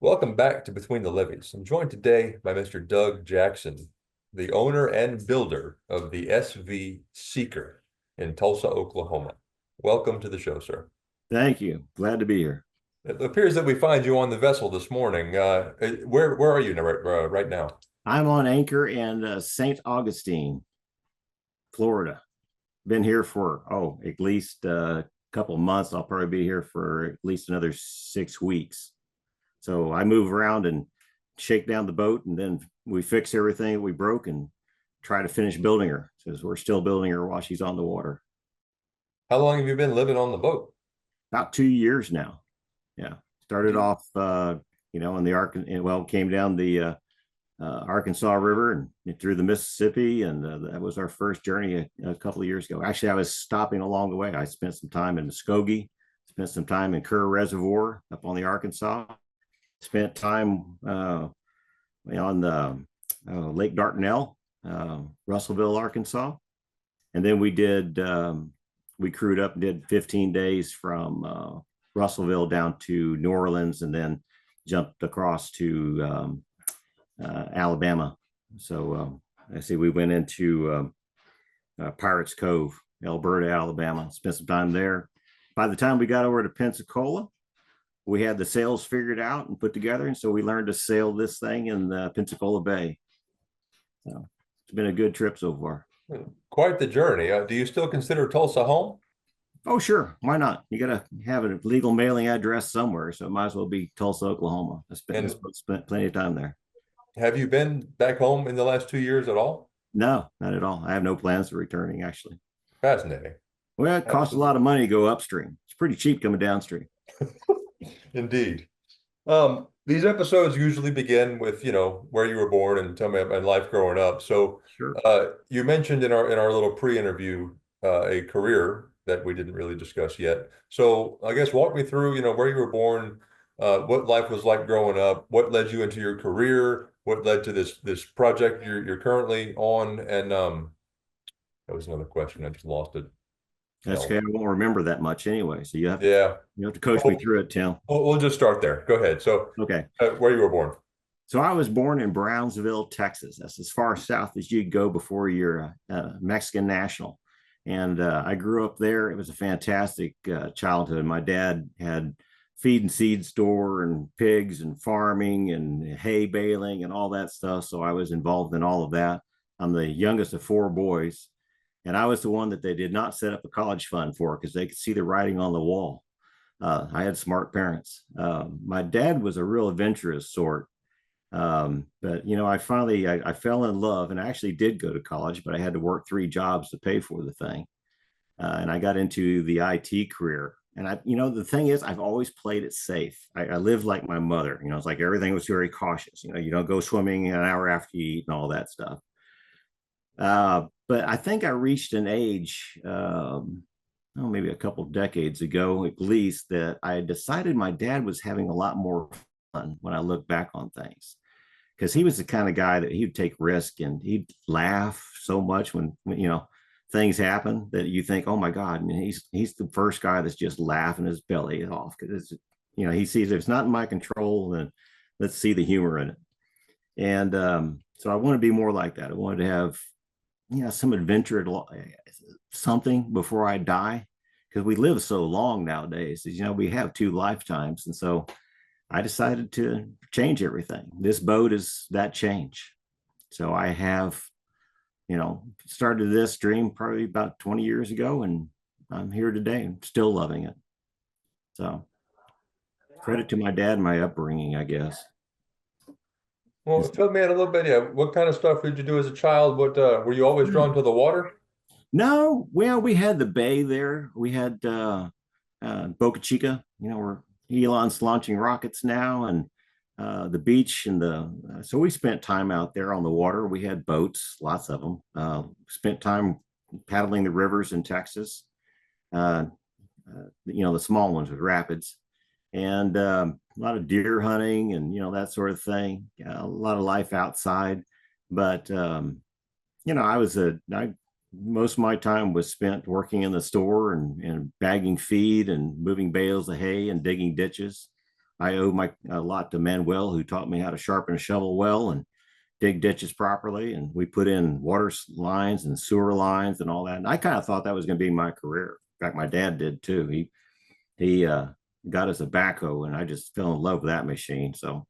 Welcome back to Between the Levees. I'm joined today by Mr. Doug Jackson, the owner and builder of the SV Seeker in Tulsa, Oklahoma. Welcome to the show, sir. Thank you. Glad to be here. It appears that we find you on the vessel this morning. Where are you now, right now? I'm on anchor in St. Augustine, Florida. Been here for, at least a couple of months. I'll probably be here for at least another 6 weeks. So I move around and shake down the boat, and then we fix everything we broke and try to finish building her, because we're still building her while she's on the water. How long have you been living on the boat? About 2 years now. Yeah. Started off, in the Ark, well, came down the Arkansas River and through the Mississippi, and that was our first journey a couple of years ago. Actually, I was stopping along the way. I spent some time in Muskogee, spent some time in Kerr Reservoir up on the Arkansas, spent time on the Lake Dardanelle, Russellville, Arkansas, and then we crewed up and did 15 days from Russellville down to New Orleans, and then jumped across to Alabama. So I see we went into Pirates Cove, Alberta, Alabama, spent some time there. By the time we got over to Pensacola, we had the sails figured out and put together. And so we learned to sail this thing in Pensacola Bay. So it's been a good trip so far. Quite the journey. Do you still consider Tulsa home? Oh, sure. Why not? You got to have a legal mailing address somewhere. So it might as well be Tulsa, Oklahoma. I spent plenty of time there. Have you been back home in the last 2 years at all? No, not at all. I have no plans of returning, actually. Fascinating. Well, it costs a lot of money to go upstream. It's pretty cheap coming downstream. Indeed. These episodes usually begin with, where you were born and tell me about life growing up. So, Sure. you mentioned in our little pre-interview a career that we didn't really discuss yet. So, I guess walk me through, where you were born, what life was like growing up, what led you into your career, what led to this project you're currently on, and that was another question. I just lost it. That's Hell. okay. I won't remember that much anyway. So Yeah. you have to coach me through it, Tim. We'll just start there. Go ahead. So, Okay. where you were born? So I was born in Brownsville, Texas. That's as far south as you'd go before you're a Mexican national. And I grew up there. It was a fantastic childhood. My dad had feed and seed store and pigs and farming and hay baling and all that stuff. So I was involved in all of that. I'm the youngest of four boys. And I was the one that they did not set up a college fund for, because they could see the writing on the wall. I had smart parents. My dad was a real adventurous sort. But I fell in love, and I actually did go to college, but I had to work three jobs to pay for the thing. And I got into the IT career. And the thing is, I've always played it safe. I lived like my mother. It's like everything was very cautious. You don't go swimming an hour after you eat and all that stuff. But I think I reached an age, maybe a couple of decades ago, at least, that I decided my dad was having a lot more fun when I look back on things, because he was the kind of guy that he'd take risk and he'd laugh so much when things happen that you think, oh my God, and he's the first guy that's just laughing his belly off, because he sees if it's not in my control, then let's see the humor in it. And so I want to be more like that. I wanted to have some adventure, something before I die, because we live so long nowadays. We have two lifetimes, and so I decided to change everything. This boat is that change. So I have, started this dream probably about 20 years ago, and I'm here today. I'm still loving it. So credit to my dad and my upbringing, I guess. Well, fill me in a little bit. Yeah, what kind of stuff did you do as a child? What were you always drawn to the water? No, well, we had the bay there. We had Boca Chica, where Elon's launching rockets now, and the beach so we spent time out there on the water. We had boats, lots of them. Spent time paddling the rivers in Texas. The small ones with rapids, and a lot of deer hunting and that sort of thing. A lot of life outside, but most of my time was spent working in the store and bagging feed and moving bales of hay and digging ditches. I owe my a lot to Manuel, who taught me how to sharpen a shovel well and dig ditches properly. And we put in water lines and sewer lines and all that. And I kind of thought that was going to be my career. In fact, my dad did too. He got us a backhoe, and I just fell in love with that machine. So,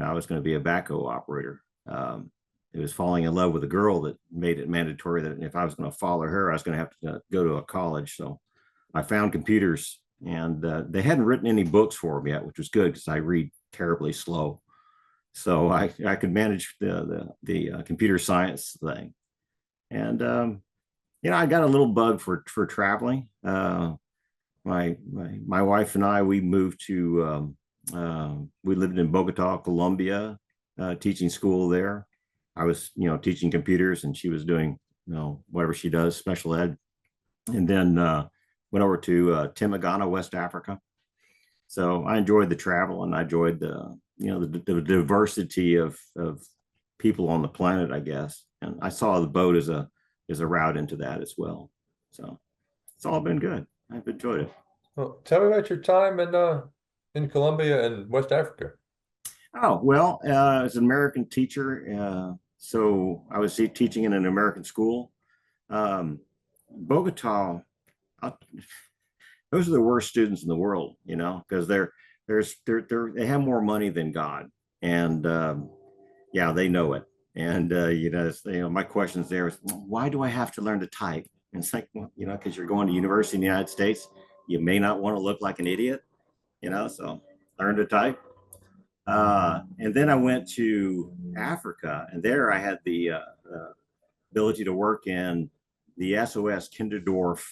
I was going to be a backhoe operator. It was falling in love with a girl that made it mandatory that if I was going to follow her, I was going to have to go to a college. So I found computers, and they hadn't written any books for me yet, which was good because I read terribly slow. So I could manage the computer science thing, and I got a little bug for traveling. My wife and I, we moved to we lived in Bogota, Colombia, teaching school there. I was teaching computers, and she was doing whatever she does, special ed. And then went over to Timagana, West Africa. So I enjoyed the travel, and I enjoyed the diversity of people on the planet, I guess. And I saw the boat as a route into that as well. So it's all been good. I've enjoyed it. Well, tell me about your time in Colombia and West Africa. Oh, well, as an American teacher, so I was teaching in an American school. Bogota, uh, those are the worst students in the world, because they have more money than God, and yeah, they know it. And my questions there is, why do I have to learn to type? And it's like, well, because you're going to university in the United States, you may not want to look like an idiot, so learn to type. And then I went to Africa, and there I had the ability to work in the SOS Kinderdorf,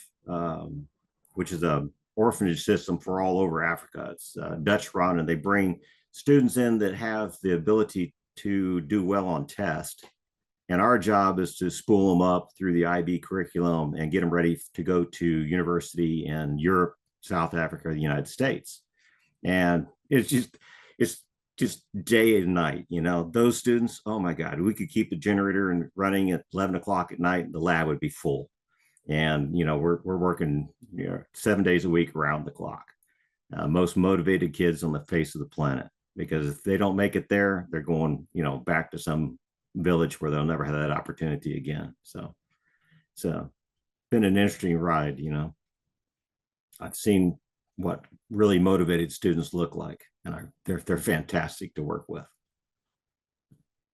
which is a orphanage system for all over Africa. It's Dutch run, and they bring students in that have the ability to do well on test. And our job is to spool them up through the IB curriculum and get them ready to go to university in Europe, South Africa, the United States. And it's just day and night, those students, oh my God, we could keep the generator and running at 11 o'clock at night, the lab would be full. And, we're working 7 days a week around the clock. Most motivated kids on the face of the planet, because if they don't make it there, they're going, back to some village where they'll never have that opportunity again. So been an interesting ride. I've seen what really motivated students look like, and they're fantastic to work with.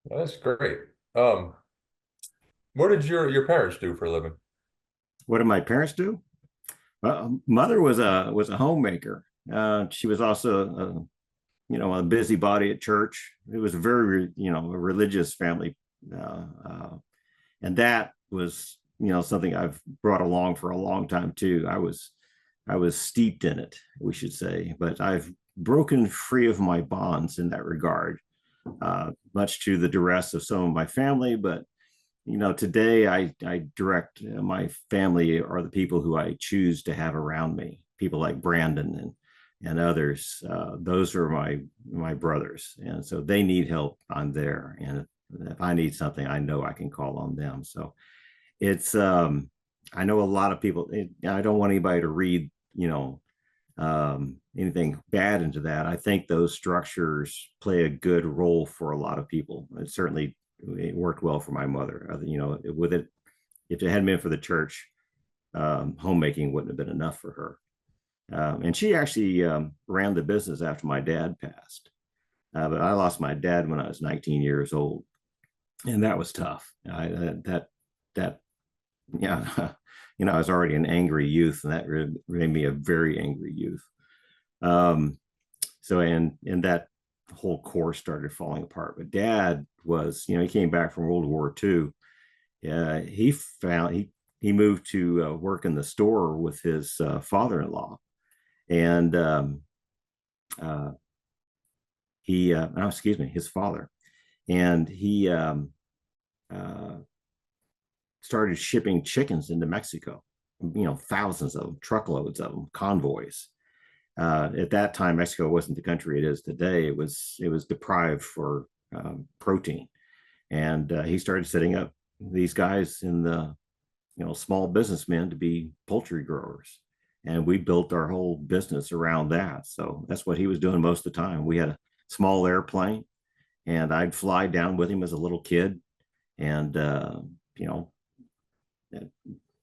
Well, that's great. What did your parents do for a living? What did my parents do? Mother was a homemaker. She was also a busybody at church. It was a very a religious family, and that was something I've brought along for a long time too. I was steeped in it, we should say, but I've broken free of my bonds in that regard, much to the duress of some of my family. But today I direct my family are the people who I choose to have around me. People like Brandon and others. Those are my brothers, and so they need help, I'm there. And if I need something, I know I can call on them. So it's I know a lot of people. I don't want anybody to read anything bad into that. I think those structures play a good role for a lot of people. It worked well for my mother. With it, if it hadn't been for the church, homemaking wouldn't have been enough for her. And she actually ran the business after my dad passed. But I lost my dad when I was 19 years old, and that was tough. Yeah, I was already an angry youth, and that really made me a very angry youth. And that whole course started falling apart. But Dad was, he came back from World War II. He moved to work in the store with his father-in-law, and his father, and he started shipping chickens into Mexico, thousands of them, truckloads of them, convoys. At that time, Mexico wasn't the country it is today. It was deprived for protein, and he started setting up these guys in the small businessmen to be poultry growers. and we built our whole business around that. So that's what he was doing most of the time. We had a small airplane, and I'd fly down with him as a little kid, and you know,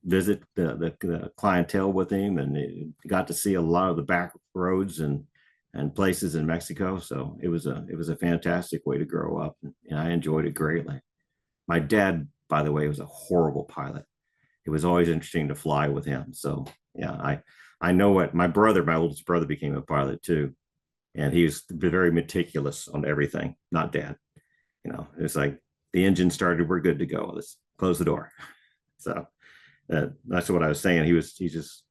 visit the clientele with him, and got to see a lot of the back roads and places in Mexico. So it was a fantastic way to grow up, and I enjoyed it greatly. My dad, by the way, was a horrible pilot. It was always interesting to fly with him. So yeah, I know what my oldest brother became a pilot too, and he was very meticulous on everything. Not dad, it's like the engine started, we're good to go. Let's close the door. So that's what I was saying. He's just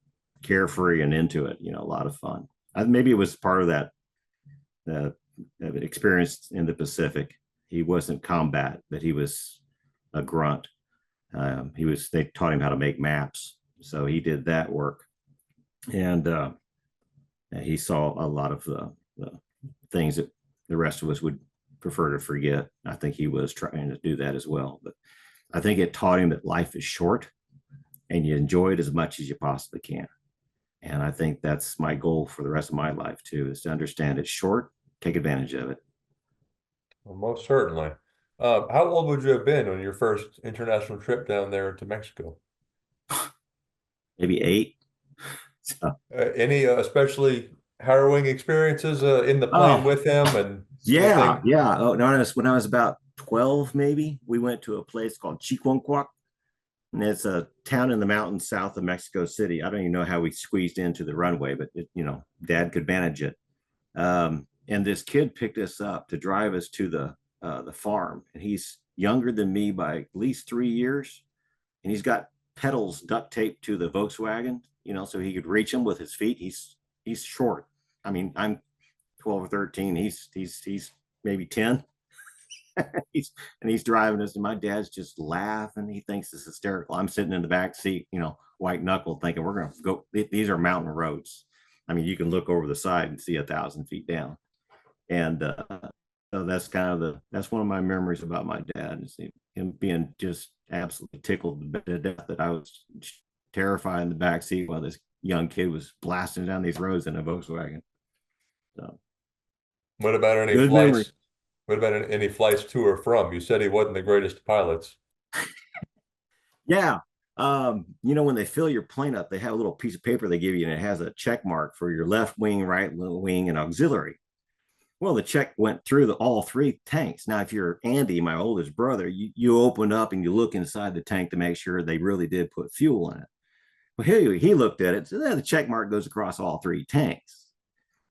carefree and into it. A lot of fun. Maybe it was part of that uh, experience in the Pacific. He wasn't combat, but he was a grunt. They taught him how to make maps, so he did that work, and he saw a lot of the things that the rest of us would prefer to forget. I think he was trying to do that as well, but I think it taught him that life is short, and you enjoy it as much as you possibly can. And I think that's my goal for the rest of my life too, is to understand it's short, take advantage of it. Well, most certainly. How old would you have been on your first international trip down there to Mexico? Maybe 8. So, Any especially harrowing experiences in the plane oh, with him and yeah, anything? yeah. Oh, no, when I was about 12, maybe, we went to a place called Chiconcuac, and it's a town in the mountains south of Mexico City. I don't even know how we squeezed into the runway, but Dad could manage it. And this kid picked us up to drive us to the farm, and he's younger than me by at least 3 years, and he's got pedals duct taped to the Volkswagen, so he could reach them with his feet. He's short. I mean, I'm 12 or 13. He's maybe 10. he's driving us, and my dad's just laughing. He thinks it's hysterical. I'm sitting in the back seat, white knuckled, thinking we're gonna go. These are mountain roads. I mean, you can look over the side and see 1,000 feet down. And so that's one of my memories about my dad, is him being just absolutely tickled to death that I was terrified in the back seat while this young kid was blasting down these roads in a Volkswagen. So What about any good memory. flights? What about any flights to or from? You said he wasn't the greatest of pilots. Yeah. When they fill your plane up, they have a little piece of paper they give you, and it has a check mark for your left wing, right wing, and auxiliary. Well, the check went through all three tanks. Now, if you're Andy, my oldest brother, you open up and you look inside the tank to make sure they really did put fuel in it. Well, he looked at it, so the check mark goes across all three tanks.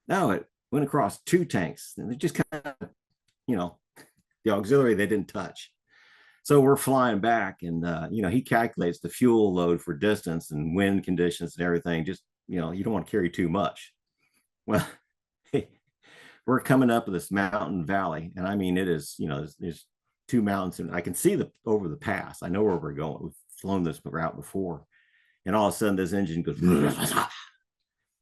Now it went across 2 tanks, and it just kind of, the auxiliary they didn't touch. So we're flying back, and he calculates the fuel load for distance and wind conditions and everything. Just you don't want to carry too much. Well, we're coming up this mountain valley, and I mean it is there's 2 mountains, and I can see over the pass. I know where we're going. We've flown this route before, and all of a sudden this engine goes.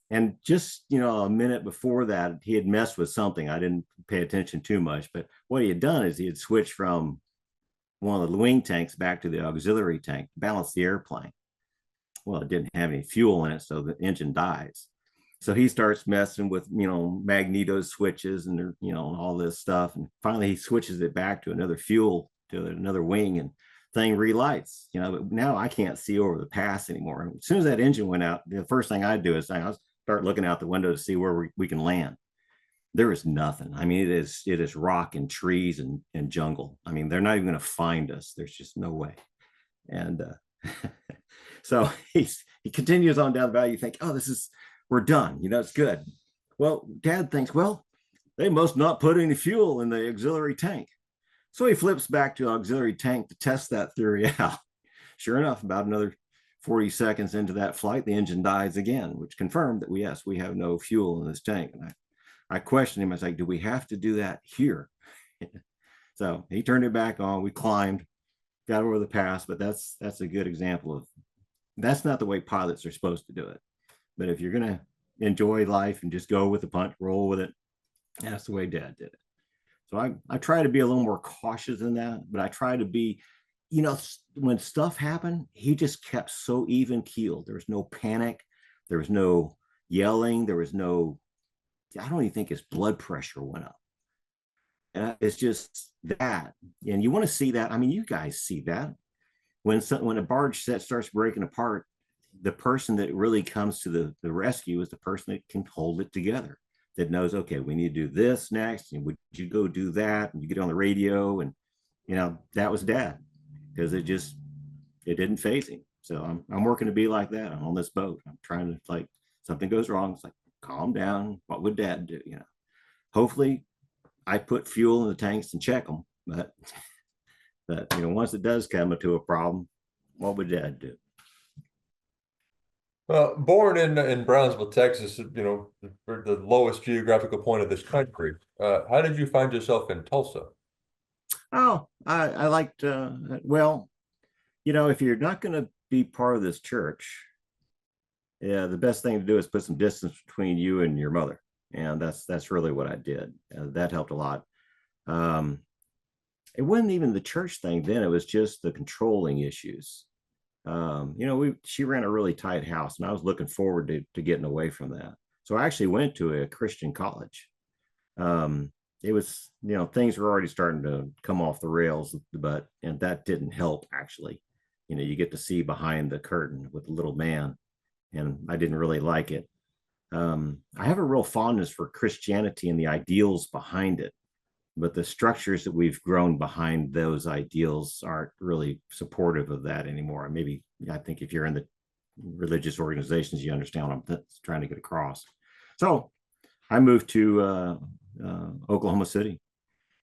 And just a minute before that, he had messed with something. I didn't pay attention too much, but what he had done is he had switched from one of the wing tanks back to the auxiliary tank to balance the airplane. Well, it didn't have any fuel in it, so the engine dies. So he starts messing with magneto switches and all this stuff, and finally he switches it back to another fuel, to another wing, and thing relights. But now I can't see over the pass anymore. And as soon as that engine went out, the first thing I do is I start looking out the window to see where we can land. There is nothing. I mean, it is rock and trees and jungle. I mean, they're not even going to find us. There's just no way. And so he continues on down the valley. You think, oh, we're done. It's good. Well, Dad thinks, well, they must not put any fuel in the auxiliary tank. So he flips back to auxiliary tank to test that theory out. Sure enough, about another 40 seconds into that flight, the engine dies again, which confirmed that we have no fuel in this tank. And I questioned him. I was like, do we have to do that here? So he turned it back on. We climbed, got over the pass, but that's a good example of that's not the way pilots are supposed to do it. But if you're going to enjoy life and just go with the punch, roll with it, that's the way Dad did it. So I try to be a little more cautious than that, but I try to be, when stuff happened, he just kept so even keeled. There was no panic. There was no yelling. There was no, I don't even think his blood pressure went up. And it's just that. And you want to see that. I mean, you guys see that when a barge set starts breaking apart, the person that really comes to the rescue is the person that can hold it together, that knows, okay, we need to do this next, and would you go do that, and you get on the radio, and that was Dad, because it didn't phase him. So I'm working to be like that. I'm on this boat. I'm trying to, like, something goes wrong, it's like, calm down. What would Dad do? Hopefully I put fuel in the tanks and check them, but once it does come to a problem, what would Dad do? Born in Brownsville, Texas, the lowest geographical point of this country. How did you find yourself in Tulsa? Oh, I liked, well, if you're not going to be part of this church, yeah, the best thing to do is put some distance between you and your mother. And that's really what I did. That helped a lot. It wasn't even the church thing then. It was just the controlling issues. She ran a really tight house, and I was looking forward to getting away from that. So I actually went to a Christian college. It was, things were already starting to come off the rails, and that didn't help, actually. You get to see behind the curtain with the little man, and I didn't really like it. I have a real fondness for Christianity and the ideals behind it, but the structures that we've grown behind those ideals aren't really supportive of that anymore. Maybe, I think if you're in the religious organizations, you understand what I'm trying to get across. So I moved to Oklahoma City,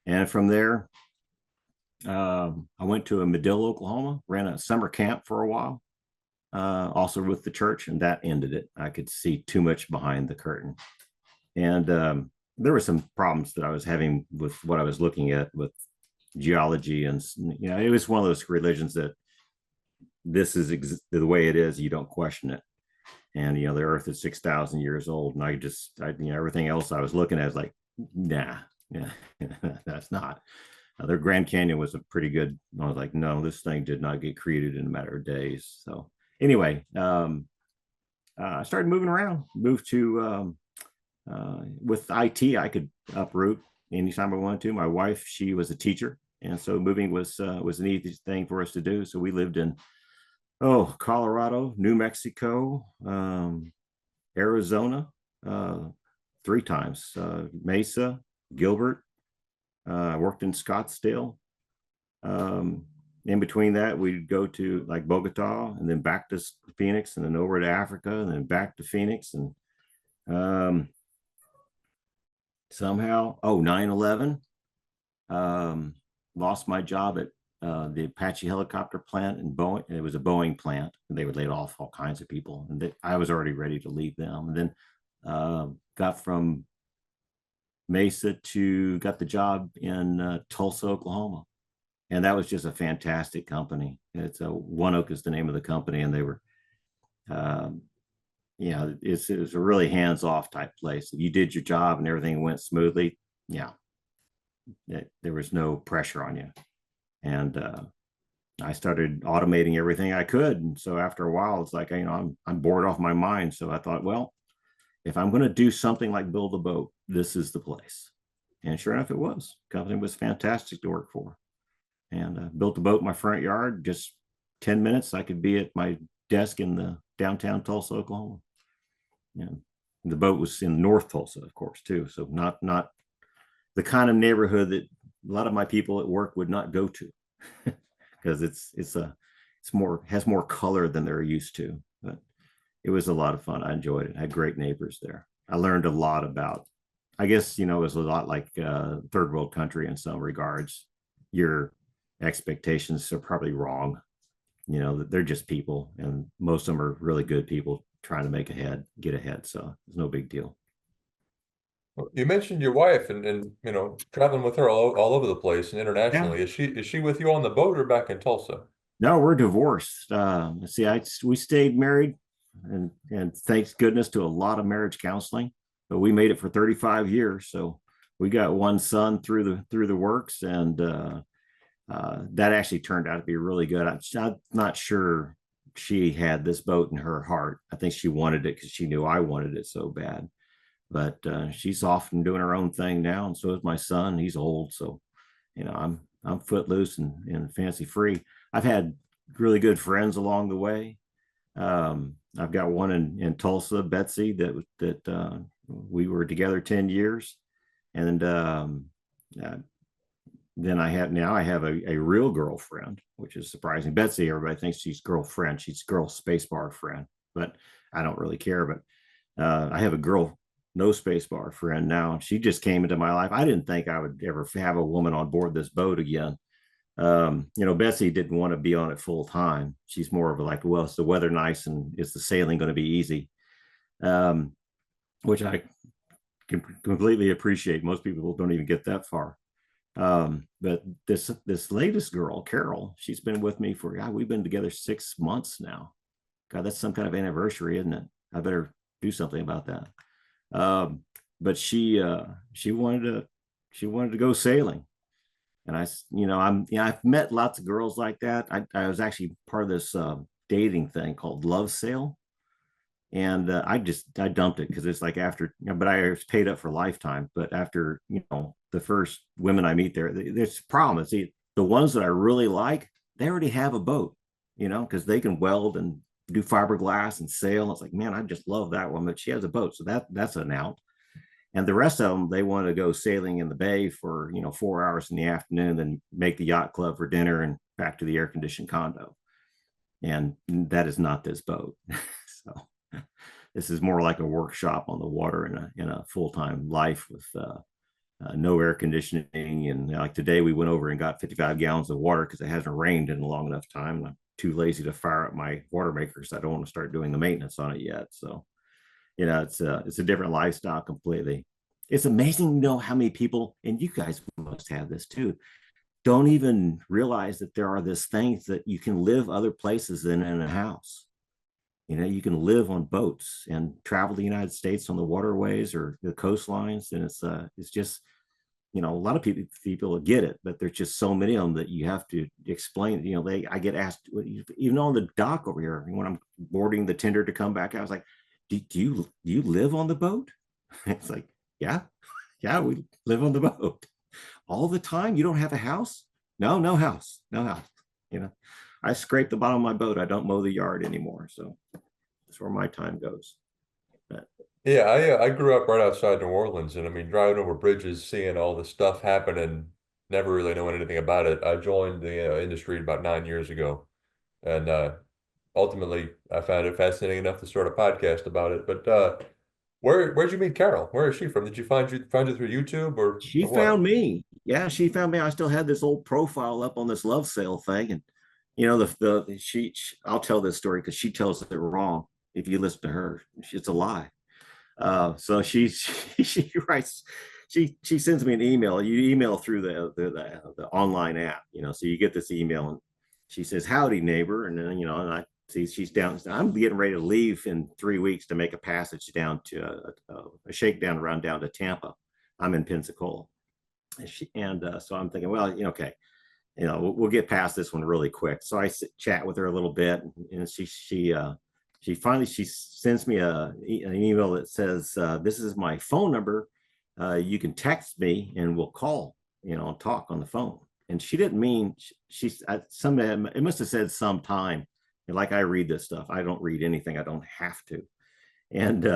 and from there, I went to Medill, Oklahoma, ran a summer camp for a while, also with the church, and that ended it. I could see too much behind the curtain. And there were some problems that I was having with what I was looking at with geology. And, it was one of those religions that this is the way it is. You don't question it. And, the earth is 6,000 years old. And everything else I was looking at is like, nah, yeah, that's not. Their Grand Canyon was a pretty good. I was like, no, this thing did not get created in a matter of days. So anyway, I started moving around, moved to, with IT, I could uproot anytime I wanted to. My wife, she was a teacher, and so moving was an easy thing for us to do. So we lived in Colorado, New Mexico, Arizona, 3 times, Mesa, Gilbert. Worked in Scottsdale. In between that, we'd go to like Bogota, and then back to Phoenix, and then over to Africa, and then back to Phoenix. And somehow, 9/11, lost my job at the Apache helicopter plant in Boeing. It was a Boeing plant, and they would lay off all kinds of people. And I was already ready to leave them. And then got from Mesa got the job in Tulsa, Oklahoma. And that was just a fantastic company. It's One Oak is the name of the company. And they were, it was a really hands-off type place. If you did your job and everything went smoothly, there was no pressure on you. And I started automating everything I could. And so after a while, it's like, I'm bored off my mind. So I thought, well, if I'm going to do something like build a boat, this is the place. And sure enough, it was. The company was fantastic to work for. And built a boat in my front yard. Just 10 minutes, I could be at my desk in the downtown Tulsa, Oklahoma. And the boat was in North Tulsa, of course, too. So not the kind of neighborhood that a lot of my people at work would not go to, because has more color than they're used to. But it was a lot of fun. I enjoyed it. I had great neighbors there. I learned a lot about, I guess, it was a lot like third world country in some regards. Your expectations are probably wrong. They're just people, and most of them are really good people trying to get ahead. So it's no big deal. You mentioned your wife and traveling with her all over the place and Yeah. internationally. Is she with you on the boat or back in Tulsa? No, we're divorced. We stayed married, and thanks goodness to a lot of marriage counseling, but we made it for 35 years. So we got one son through the works, and that actually turned out to be really good. I'm not sure she had this boat in her heart. I think she wanted it because she knew I wanted it so bad. But she's off and doing her own thing now, and so is my son. He's old, so I'm footloose and fancy free. I've had really good friends along the way. I've got one in Tulsa, Betsy, that we were together 10 years. And uh, then I have a real girlfriend, which is surprising. Betsy, everybody thinks she's girlfriend. She's girl spacebar friend, but I don't really care. But I have a girl no spacebar friend now. She just came into my life. I didn't think I would ever have a woman on board this boat again. Betsy didn't want to be on it full time. She's more of a like, well, is the weather nice and is the sailing going to be easy? Um, which I can completely appreciate. Most people don't even get that far. But this latest girl, Carol, she's been with me for God, we've been together 6 months now. God, that's some kind of anniversary, isn't it? I better do something about that. But she wanted to go sailing, and I've met lots of girls like that. I was actually part of this dating thing called Love Sail, and I dumped it because it's like after, but I was paid up for lifetime. But after the first women I meet there, there's a problem. See, the ones that I really like, they already have a boat, because they can weld and do fiberglass and sail. It's like, man, I just love that one, but she has a boat, so that's an out. And the rest of them, they want to go sailing in the bay for 4 hours in the afternoon, then make the yacht club for dinner and back to the air conditioned condo. And that is not this boat. So this is more like a workshop on the water in a full-time life with no air conditioning. And like today, we went over and got 55 gallons of water because it hasn't rained in a long enough time. I'm too lazy to fire up my water maker, so I don't want to start doing the maintenance on it yet. So it's a different lifestyle completely. It's amazing how many people, and you guys must have this too, don't even realize that there are these things that you can live other places than in a house. You can live on boats and travel the United States on the waterways or the coastlines, and it's just a lot of people get it, but there's just so many of them that you have to explain. I get asked, even on the dock over here when I'm boarding the tender to come back. I was like, do you live on the boat? It's like, yeah, we live on the boat all the time. You don't have a house? No, no house, no house. I scrape the bottom of my boat. I don't mow the yard anymore, so that's where my time goes. But Yeah, I grew up right outside New Orleans, and I mean, driving over bridges, seeing all this stuff happening, never really knowing anything about it. I joined the industry about 9 years ago, and ultimately, I found it fascinating enough to start a podcast about it. But where'd you meet Carol? Where is she from? Did you find you through YouTube she or what? found me. Yeah, she found me. I still had this old profile up on this love sale thing, and I'll tell this story because she tells it wrong. If you listen to her, it's a lie. So she writes, she sends me an email. You email through the online app, so you get this email, and she says, "Howdy, neighbor," and then and I see she's down. I'm getting ready to leave in 3 weeks to make a passage down to a shakedown run down to Tampa. I'm in Pensacola, and so I'm thinking, well, okay, we'll get past this one really quick. So I chat with her a little bit, and she sends me an email that says, "This is my phone number. You can text me, and we'll call, and talk on the phone." And she didn't mean it must have said sometime. Like I read this stuff, I don't read anything. I don't have to. And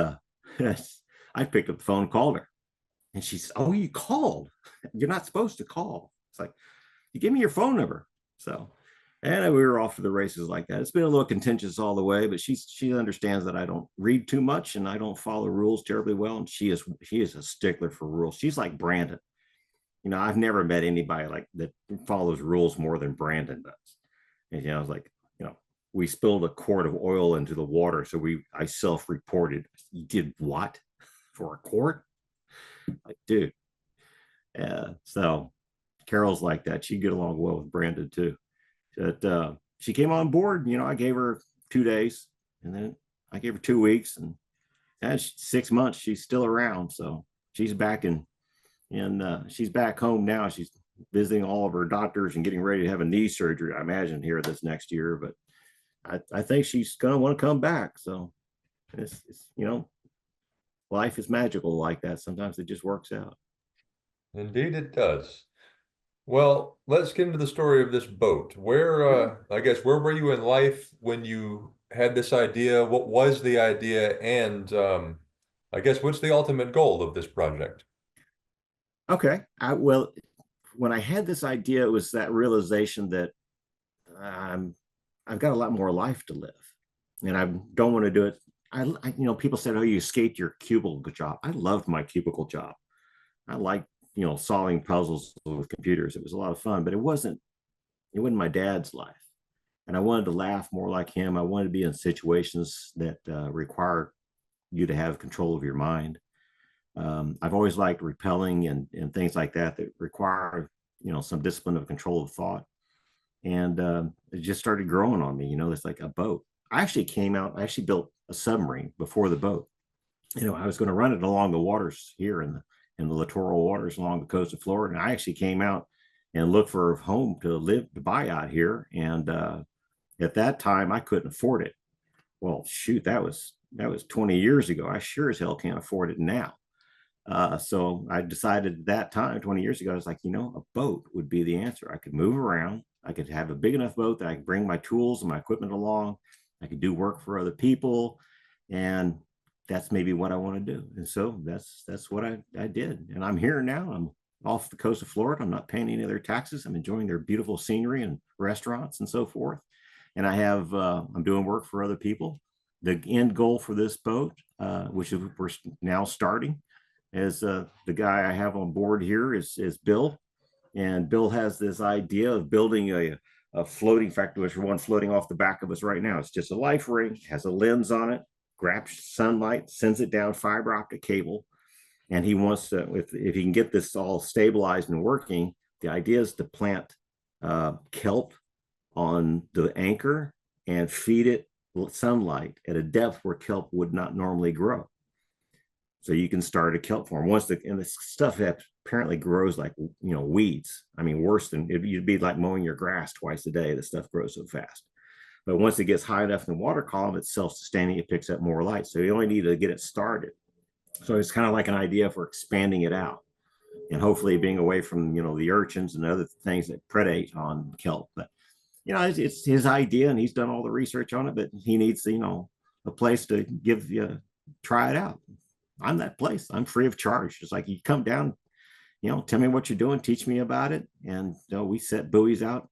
I picked up the phone, called her, and she said, "Oh, you called? You're not supposed to call." It's like, you give me your phone number. So, and we were off to the races like that. It's been a little contentious all the way, but she understands that I don't read too much and I don't follow rules terribly well. And she is a stickler for rules. She's like Brandon. I've never met anybody like that follows rules more than Brandon does. And I was like, we spilled a quart of oil into the water, so I self-reported. You did what for a quart? Like, dude. So Carol's like that. She'd get along well with Brandon too. But she came on board. I gave her 2 days, and then I gave her 2 weeks, and 6 months. She's still around, so she's back and she's back home now. She's visiting all of her doctors and getting ready to have a knee surgery, I imagine, here this next year. But I think she's going to want to come back. So life is magical like that. Sometimes it just works out. Indeed, it does. Well, let's get into the story of this boat. Sure. I guess, where were you in life when you had this idea? What was the idea? And I guess, what's the ultimate goal of this project? Okay. Well, when I had this idea, it was that realization that I'm I've got a lot more life to live, and I don't want to do it. People said, "Oh, you escaped your cubicle job." I loved my cubicle job. I liked, solving puzzles with computers. It was a lot of fun, but it wasn't my dad's life, and I wanted to laugh more like him. I wanted to be in situations that require you to have control of your mind. I've always liked repelling and things like that require some discipline of control of thought, and it just started growing on me. It's like a boat. I actually built a submarine before the boat. I was going to run it along the waters here in the littoral waters along the coast of Florida. And I actually came out and looked for a home to buy out here. And at that time, I couldn't afford it. Well, shoot, that was 20 years ago. I sure as hell can't afford it now. So I decided at that time, 20 years ago, I was like, a boat would be the answer. I could move around. I could have a big enough boat that I could bring my tools and my equipment along. I could do work for other people. And that's maybe what I want to do. And so that's what I did. And I'm here now. I'm off the coast of Florida. I'm not paying any of their taxes. I'm enjoying their beautiful scenery and restaurants and so forth. And I'm doing work for other people. The end goal for this boat, which we're now starting, as the guy I have on board here is Bill, and Bill has this idea of building a floating factory, which one floating off the back of us right now. It's just a life ring, has a lens on it, grabs sunlight, sends it down fiber optic cable, and he wants to, if he can get this all stabilized and working, the idea is to plant kelp on the anchor and feed it sunlight at a depth where kelp would not normally grow. So you can start a kelp farm. And the stuff apparently grows like weeds. I mean, worse than you'd be like mowing your grass twice a day. The stuff grows so fast. But once it gets high enough in the water column, it's self-sustaining. It picks up more light. So you only need to get it started. So it's kind of like an idea for expanding it out and hopefully being away from the urchins and other things that predate on kelp. But it's his idea, and he's done all the research on it. But he needs a place to try it out. I'm that place. I'm free of charge. It's like you come down, tell me what you're doing, teach me about it. And we set buoys out.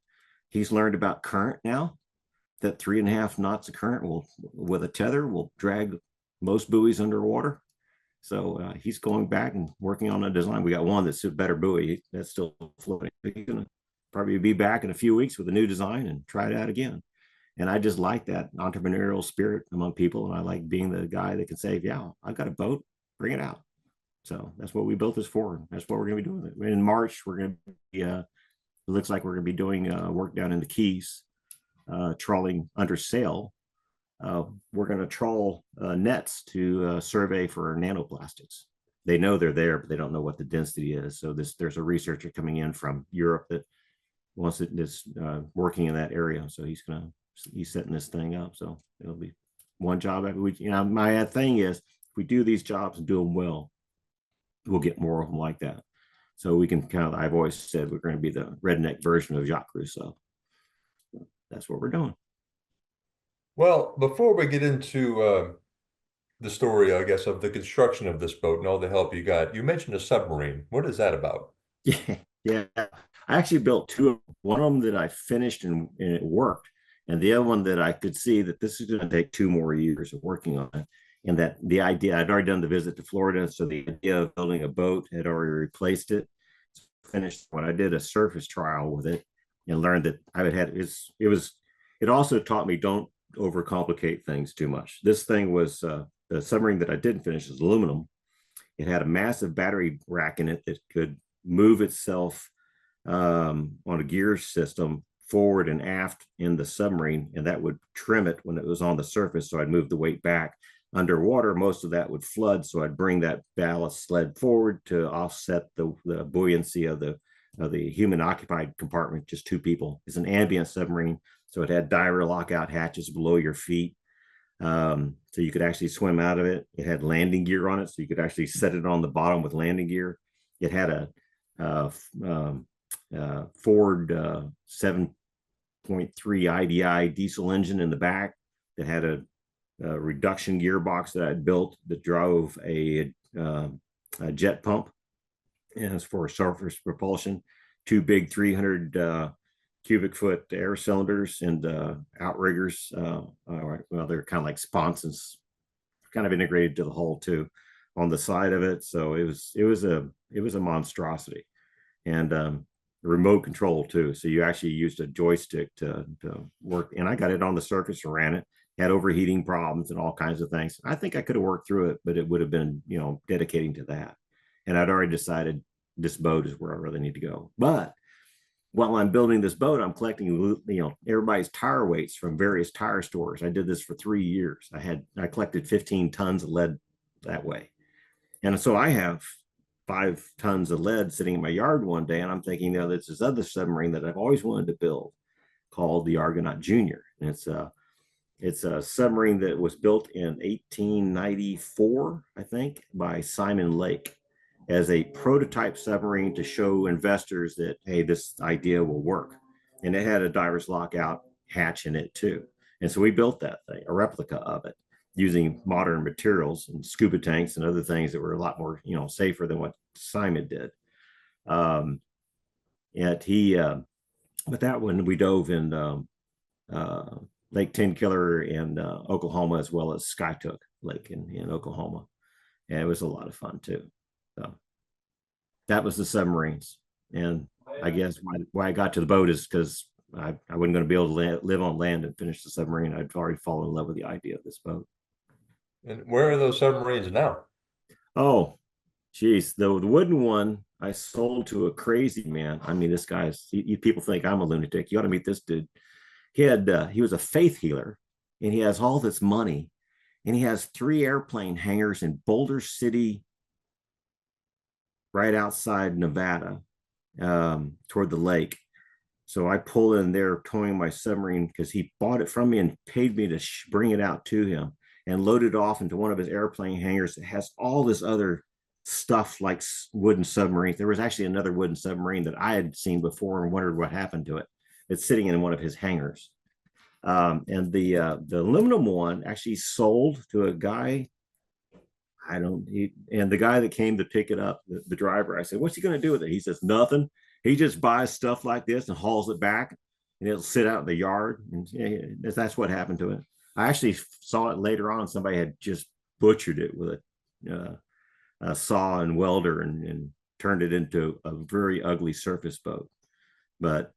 He's learned about current now, that 3.5 knots of current with a tether will drag most buoys underwater. So he's going back and working on a design. We got one that's a better buoy that's still floating. He's going to probably be back in a few weeks with a new design and try it out again. And I just like that entrepreneurial spirit among people. And I like being the guy that can say, yeah, I've got a boat, bring it out. So that's what we built this for. That's what we're going to be doing. In March, we're going to be, it looks like we're going to be doing work down in the Keys, trawling under sail. We're going to trawl nets to survey for nanoplastics. They know they're there, but they don't know what the density is. So there's a researcher coming in from Europe that wants it is working in that area. So he's setting this thing up. So it'll be one job every week. My thing is, if we do these jobs and do them well, we'll get more of them like that. So we can I've always said we're going to be the redneck version of Jacques Rousseau. That's what we're doing. Well, before we get into the story, I guess, of the construction of this boat and all the help you got, you mentioned a submarine. What is that about? Yeah, yeah. I actually built two of them. One of them that I finished and it worked, and the other one that I could see that this is going to take 2 more years of working on it. And that the idea, I'd already done the visit to Florida, so the idea of building a boat had already replaced it. Finished when I did a surface trial with it and learned that it also taught me don't overcomplicate things too much. This thing was the submarine that I didn't finish is aluminum. It had a massive battery rack in it that could move itself on a gear system forward and aft in the submarine, and that would trim it when it was on the surface. So I'd move the weight back. Underwater, most of that would flood, so I'd bring that ballast sled forward to offset the buoyancy of the the human occupied compartment, just two people. It's an ambient submarine, so it had diver lockout hatches below your feet, so you could actually swim out of it. It had landing gear on it, so you could actually set it on the bottom with landing gear. It had a Ford 7.3 IDI diesel engine in the back that had a reduction gearbox that I built that drove a jet pump, and it's for surface propulsion. Two big 300 cubic foot air cylinders and outriggers. Well, they're kind of like sponsons, kind of integrated to the hull too, on the side of it. So it was a monstrosity, and remote control too. So you actually used a joystick to work. And I got it on the surface and ran it. Had overheating problems and all kinds of things. I think I could have worked through it, but it would have been, dedicating to that. And I'd already decided this boat is where I really need to go. But while I'm building this boat, I'm collecting, everybody's tire weights from various tire stores. I did this for 3 years. I collected 15 tons of lead that way. And so I have 5 tons of lead sitting in my yard one day, and I'm thinking, there's this other submarine that I've always wanted to build called the Argonaut Junior. And it's a submarine that was built in 1894, I think, by Simon Lake as a prototype submarine to show investors that, hey, this idea will work. And it had a diver's lockout hatch in it too. And so we built that thing, a replica of it, using modern materials and scuba tanks and other things that were a lot more, safer than what Simon did. And but that one we dove in Lake Tenkiller in Oklahoma, as well as Skytook Lake in Oklahoma. And it was a lot of fun too. So that was the submarines. And I guess why I got to the boat is because I wasn't going to be able to live on land and finish the submarine. I'd already fallen in love with the idea of this boat. And where are those submarines now? Oh, geez. The wooden one I sold to a crazy man. I mean, this guy's, people think I'm a lunatic. You ought to meet this dude. He was a faith healer, and he has all this money, and he has 3 airplane hangars in Boulder City, right outside Nevada, toward the lake. So I pulled in there towing my submarine because he bought it from me and paid me to bring it out to him, and loaded off into one of his airplane hangars that has all this other stuff like wooden submarines. There was actually another wooden submarine that I had seen before and wondered what happened to it. It's sitting in one of his hangars. And the aluminum one actually sold to a guy. And the guy that came to pick it up, the driver, I said, what's he going to do with it? He says, nothing. He just buys stuff like this and hauls it back, and it'll sit out in the yard. And that's what happened to it. I actually saw it later on. Somebody had just butchered it with a saw and welder and turned it into a very ugly surface boat. But,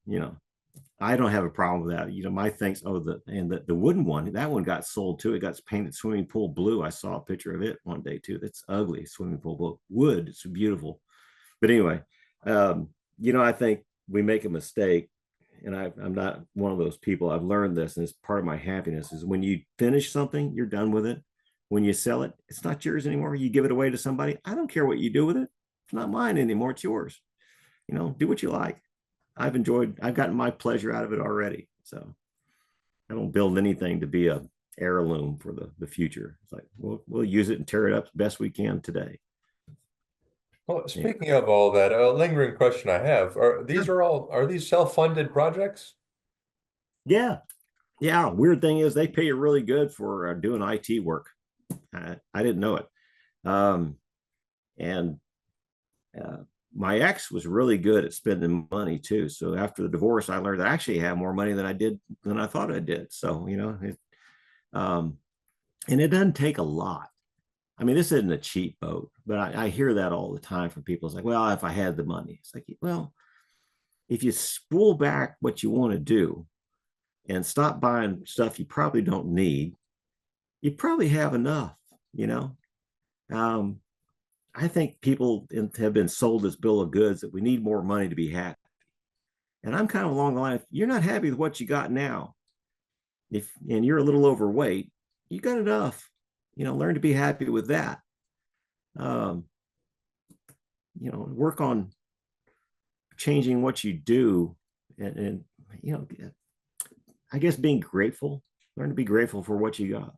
I don't have a problem with that. My things, the wooden one, that one got sold too. It got painted swimming pool blue. I saw a picture of it one day too. That's ugly, swimming pool blue. Wood, it's beautiful. But anyway, I think we make a mistake, and I'm not one of those people. I've learned this, and it's part of my happiness, is when you finish something, you're done with it. When you sell it, it's not yours anymore. You give it away to somebody. I don't care what you do with it. It's not mine anymore. It's yours. Do what you like. I've gotten my pleasure out of it already. So I don't build anything to be a heirloom for the future. It's like, we'll use it and tear it up the best we can today. Well, speaking of all that, a lingering question I have, are these self-funded projects? Yeah. Yeah. Weird thing is they pay you really good for doing IT work. I didn't know it. And my ex was really good at spending money too. So after the divorce, I learned that I actually have more money than I thought I did. So, and it doesn't take a lot. I mean, this isn't a cheap boat, but I hear that all the time from people. It's like, well, if I had the money, it's like, well, if you spool back what you want to do and stop buying stuff you probably don't need, you probably have enough, I think people have been sold this bill of goods that we need more money to be happy. And I'm kind of along the line, if you're not happy with what you got now, and you're a little overweight, you got enough, learn to be happy with that. Work on changing what you do, and you know, I guess being grateful, learn to be grateful for what you got.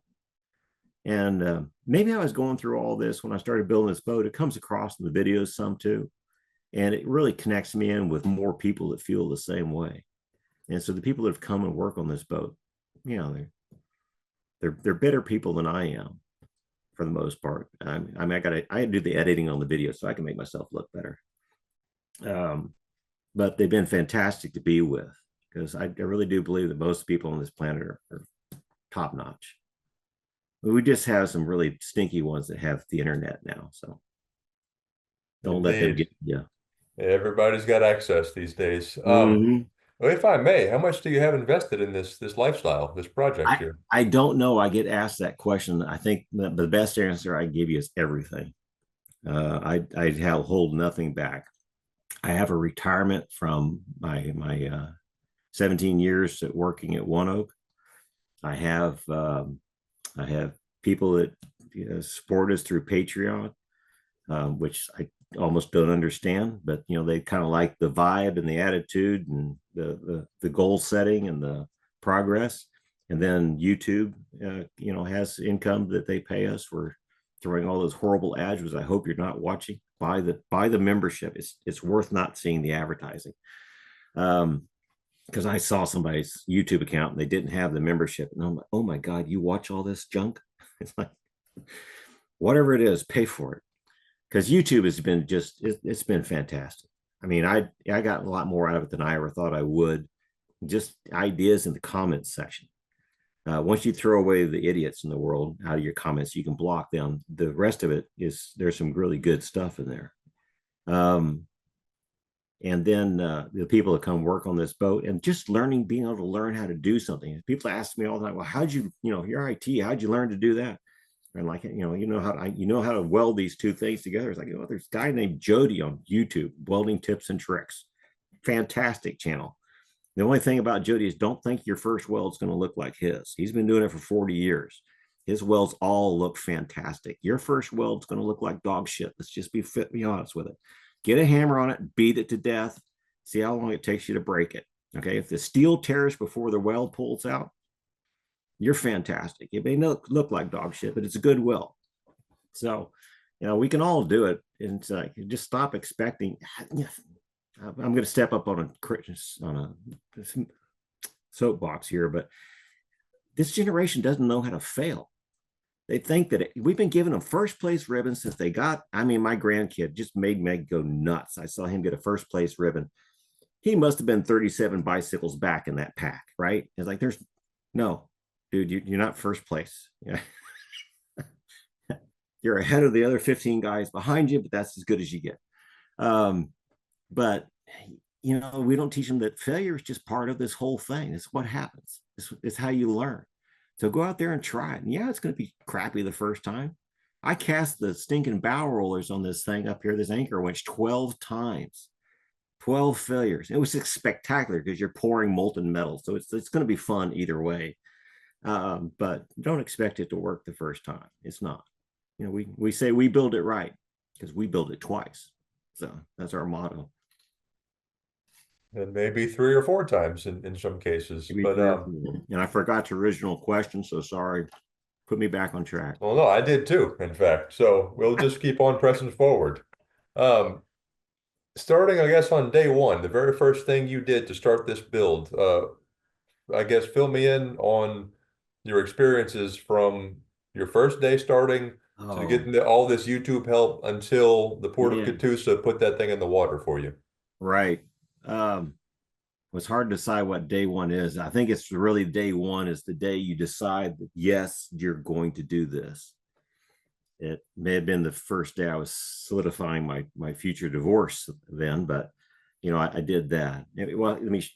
And maybe I was going through all this when I started building this boat. It comes across in the videos some too, and it really connects me in with more people that feel the same way. And so the people that have come and work on this boat, you know, they're better people than I am for the most part. I mean, I do the editing on the video so I can make myself look better. But they've been fantastic to be with, because I really do believe that most people on this planet are top notch. We just have some really stinky ones that have the internet now, so don't let them Indeed. get you. Everybody's got access these days. Mm-hmm. If I may, how much do you have invested in this lifestyle, this project I here? I don't know. I get asked that question. I think the best answer I give you is everything. I hold nothing back. I have a retirement from my 17 years at working at One Oak. I have I have people that support us through Patreon, which I almost don't understand, but they kind of like the vibe and the attitude and the goal setting and the progress. And then YouTube, has income that they pay us for throwing all those horrible ads, which I hope you're not watching. Buy the membership. It's worth not seeing the advertising. Because I saw somebody's YouTube account and they didn't have the membership, and I'm like, oh my god, you watch all this junk? It's like, whatever it is, pay for it, because YouTube has been it's been fantastic. I mean, I got a lot more out of it than I ever thought I would. Just ideas in the comments section. Once you throw away the idiots in the world out of your comments, you can block them. The rest of it there's some really good stuff in there. And then the people that come work on this boat, and just being able to learn how to do something. People ask me all the time, well, how'd you, you're IT, how'd you learn to do that? And like, you know how to weld these two things together. It's like, there's a guy named Jody on YouTube, Welding Tips and Tricks. Fantastic channel. The only thing about Jody is, don't think your first weld's going to look like his. He's been doing it for 40 years. His welds all look fantastic. Your first weld's going to look like dog shit. Let's just be honest with it. Get a hammer on it, beat it to death, see how long it takes you to break it. Okay, if the steel tears before the weld pulls out, you're fantastic. It may not look like dog shit, but it's a good weld. So, we can all do it. And it's like, just stop expecting. I'm going to step up on a soapbox here, but this generation doesn't know how to fail. They think that we've been giving them first place ribbons since they got. I mean, my grandkid just made me go nuts. I saw him get a first place ribbon. He must have been 37 bicycles back in that pack, right? It's like, there's no, dude, you're not first place. Yeah. You're ahead of the other 15 guys behind you, but that's as good as you get. But we don't teach them that failure is just part of this whole thing. It's what happens. It's how you learn. So go out there and try it. And yeah, it's going to be crappy the first time. I cast the stinking bow rollers on this thing up here, this anchor winch, 12 times, 12 failures. It was spectacular because you're pouring molten metal. So it's going to be fun either way. But don't expect it to work the first time. It's not. We say we build it right because we build it twice. So that's our motto. And maybe 3 or 4 times in some cases. Maybe But and I forgot your original question, so sorry. Put me back on track. well, no, I did too, in fact. So we'll just keep on pressing forward. Um, Starting, I guess, on day one, the very first thing you did to start this build, I guess fill me in on your experiences from your first day starting to Oh, getting all this YouTube help until the port of yeah, Catoosa put that thing in the water for you. right. It's hard to decide what day one is. I think it's really day one is the day you decide that, yes, you're going to do this. It may have been the first day I was solidifying my future divorce then, but I did that. Well, let me.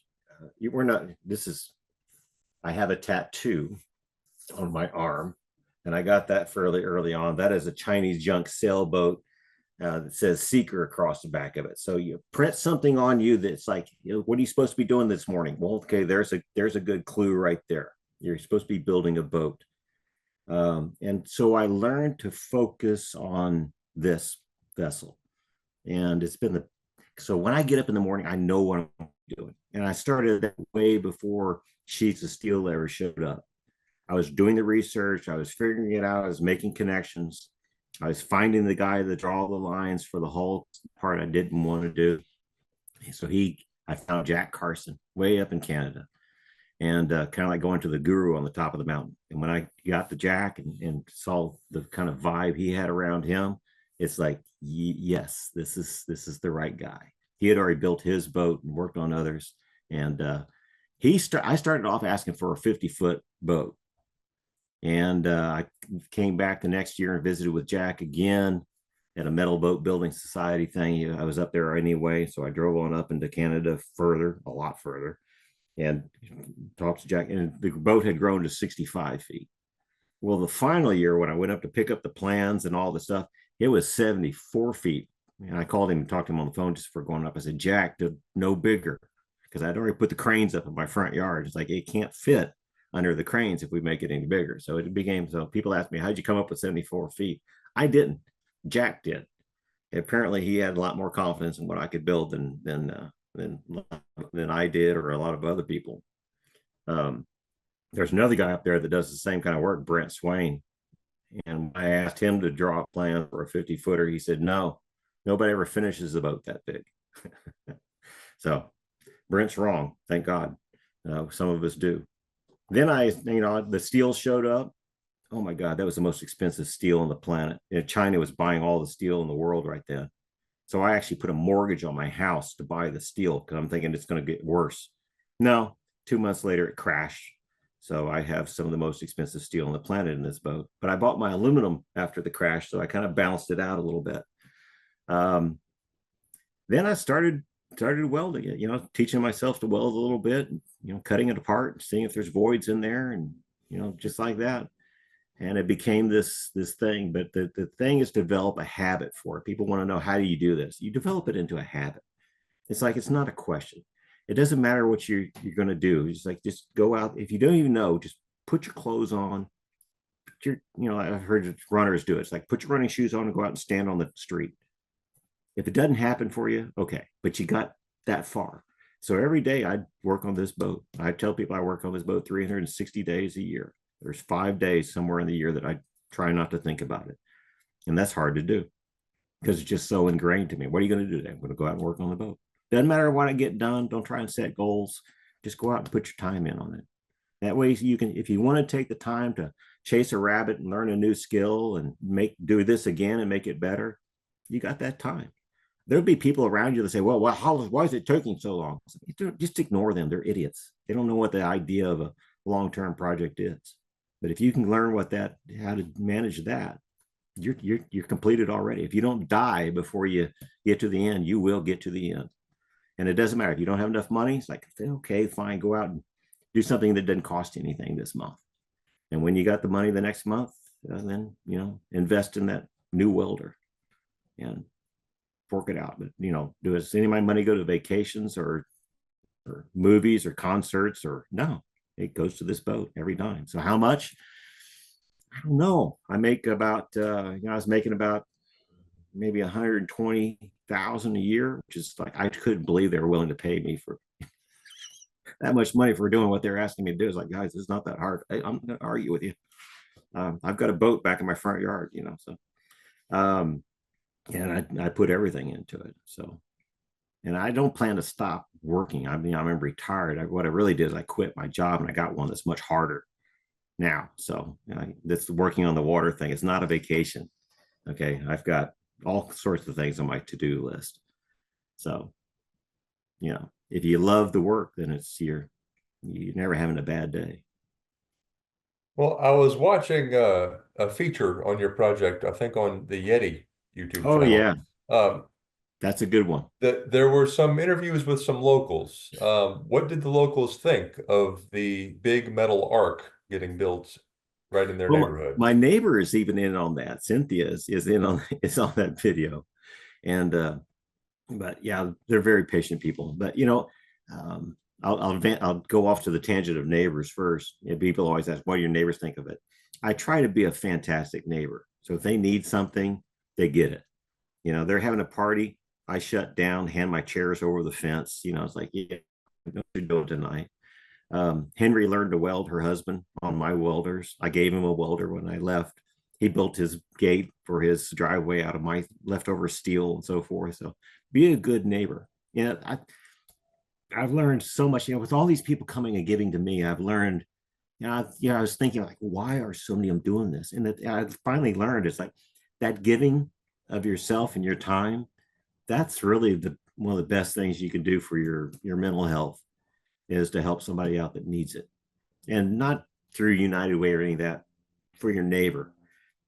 We're not. This is. I have a tattoo on my arm, and I got that fairly early on. That is a Chinese junk sailboat that says seeker across the back of it. So you print something on you that's like, what are you supposed to be doing this morning? Well, okay, there's a good clue right there. You're supposed to be building a boat. And so I learned to focus on this vessel. And it's been So when I get up in the morning, I know what I'm doing. And I started that way before sheets of steel ever showed up. I was doing the research, I was figuring it out, I was making connections, I was finding the guy that draw the lines for the whole part I didn't want to do. So I found Jack Carson way up in Canada, and kind of like going to the guru on the top of the mountain. And when I got to Jack and saw the kind of vibe he had around him, it's like, yes, this is the right guy. He had already built his boat and worked on others, and I started off asking for a 50-foot boat, and I came back the next year and visited with Jack again at a metal boat building society thing. I was up there anyway, so I drove on up into Canada further, a lot further, and talked to Jack. And the boat had grown to 65 feet. Well, the final year when I went up to pick up the plans and all the stuff, it was 74 feet. And I called him and talked to him on the phone just for going up. I said, Jack, no bigger, because I'd already put the cranes up in my front yard. It's like it can't fit under the cranes if we make it any bigger. So it became, so people ask me, how'd you come up with 74 feet? I didn't. Jack did. Apparently he had a lot more confidence in what I could build than I did, or a lot of other people. Um, there's another guy up there that does the same kind of work, Brent Swain. And I asked him to draw a plan for a 50-footer. He said, no, nobody ever finishes a boat that big. So Brent's wrong. Thank God. Some of us do. Then the steel showed up. Oh my God, that was the most expensive steel on the planet. China was buying all the steel in the world right then. So I actually put a mortgage on my house to buy the steel because I'm thinking it's going to get worse. No, 2 months later, it crashed. So I have some of the most expensive steel on the planet in this boat. But I bought my aluminum after the crash, so I kind of balanced it out a little bit. Um, then I started welding it, teaching myself to weld a little bit, cutting it apart, seeing if there's voids in there, and just like that. And it became this thing. But the thing is, develop a habit for it. People want to know, how do you do this? You develop it into a habit. It's like, it's not a question. It doesn't matter what you're going to do. It's like, just go out. If you don't even know, just put your clothes on. I've heard runners do it. It's like, put your running shoes on and go out and stand on the street. If it doesn't happen for you, okay, but you got that far. So every day I work on this boat. I tell people I work on this boat 360 days a year. There's 5 days somewhere in the year that I try not to think about it. And that's hard to do because it's just so ingrained to me. What are you going to do today? I'm going to go out and work on the boat. Doesn't matter what I get done. Don't try and set goals. Just go out and put your time in on it. That way you can, if you want to take the time to chase a rabbit and learn a new skill and do this again and make it better, you got that time. There'll be people around you that say, well, why is it taking so long? Just ignore them. They're idiots. They don't know what the idea of a long-term project is. But if you can learn how to manage that, you're completed already. If you don't die before you get to the end, you will get to the end. And it doesn't matter if you don't have enough money. It's like, okay, fine, go out and do something that doesn't cost you anything this month. And when you got the money the next month, then invest in that new welder and fork it out. But does any of my money go to vacations or movies or concerts? Or no, it goes to this boat every time. So how much? I don't know. I make about I was making about maybe 120,000 a year, which is like, I couldn't believe they were willing to pay me for that much money for doing what they're asking me to do. It's like, guys, it's not that hard. I'm going to argue with you. I've got a boat back in my front yard, so and I put everything into it. So, and I don't plan to stop working. I mean, I'm retired. What I really did is I quit my job and I got one that's much harder now. So that's working on the water thing. It's not a vacation. Okay. I've got all sorts of things on my to-do list. So, if you love the work, then you're never having a bad day. Well, I was watching a feature on your project, I think on the Yeti YouTube Oh channel. yeah, that's a good one. That there were some interviews with some locals. What did the locals think of the big metal ark getting built right in their Well, neighborhood? my neighbor is even in on that. Cynthia is in on is on that video, and but yeah, they're very patient people. But I'll go off to the tangent of neighbors first. People always ask, what do your neighbors think of it? I try to be a fantastic neighbor. So if they need something, they get it. They're having a party. I shut down, hand my chairs over the fence. It's like, yeah, no do tonight. Henry learned to weld, her husband, on my welders. I gave him a welder when I left. He built his gate for his driveway out of my leftover steel and so forth. So be a good neighbor. I've learned so much, with all these people coming and giving to me. I've learned, I was thinking, like, why are so many of them doing this? And that I finally learned, it's like that giving of yourself and your time. That's really one of the best things you can do for your mental health, is to help somebody out that needs it, and not through United Way or any of that, for your neighbor.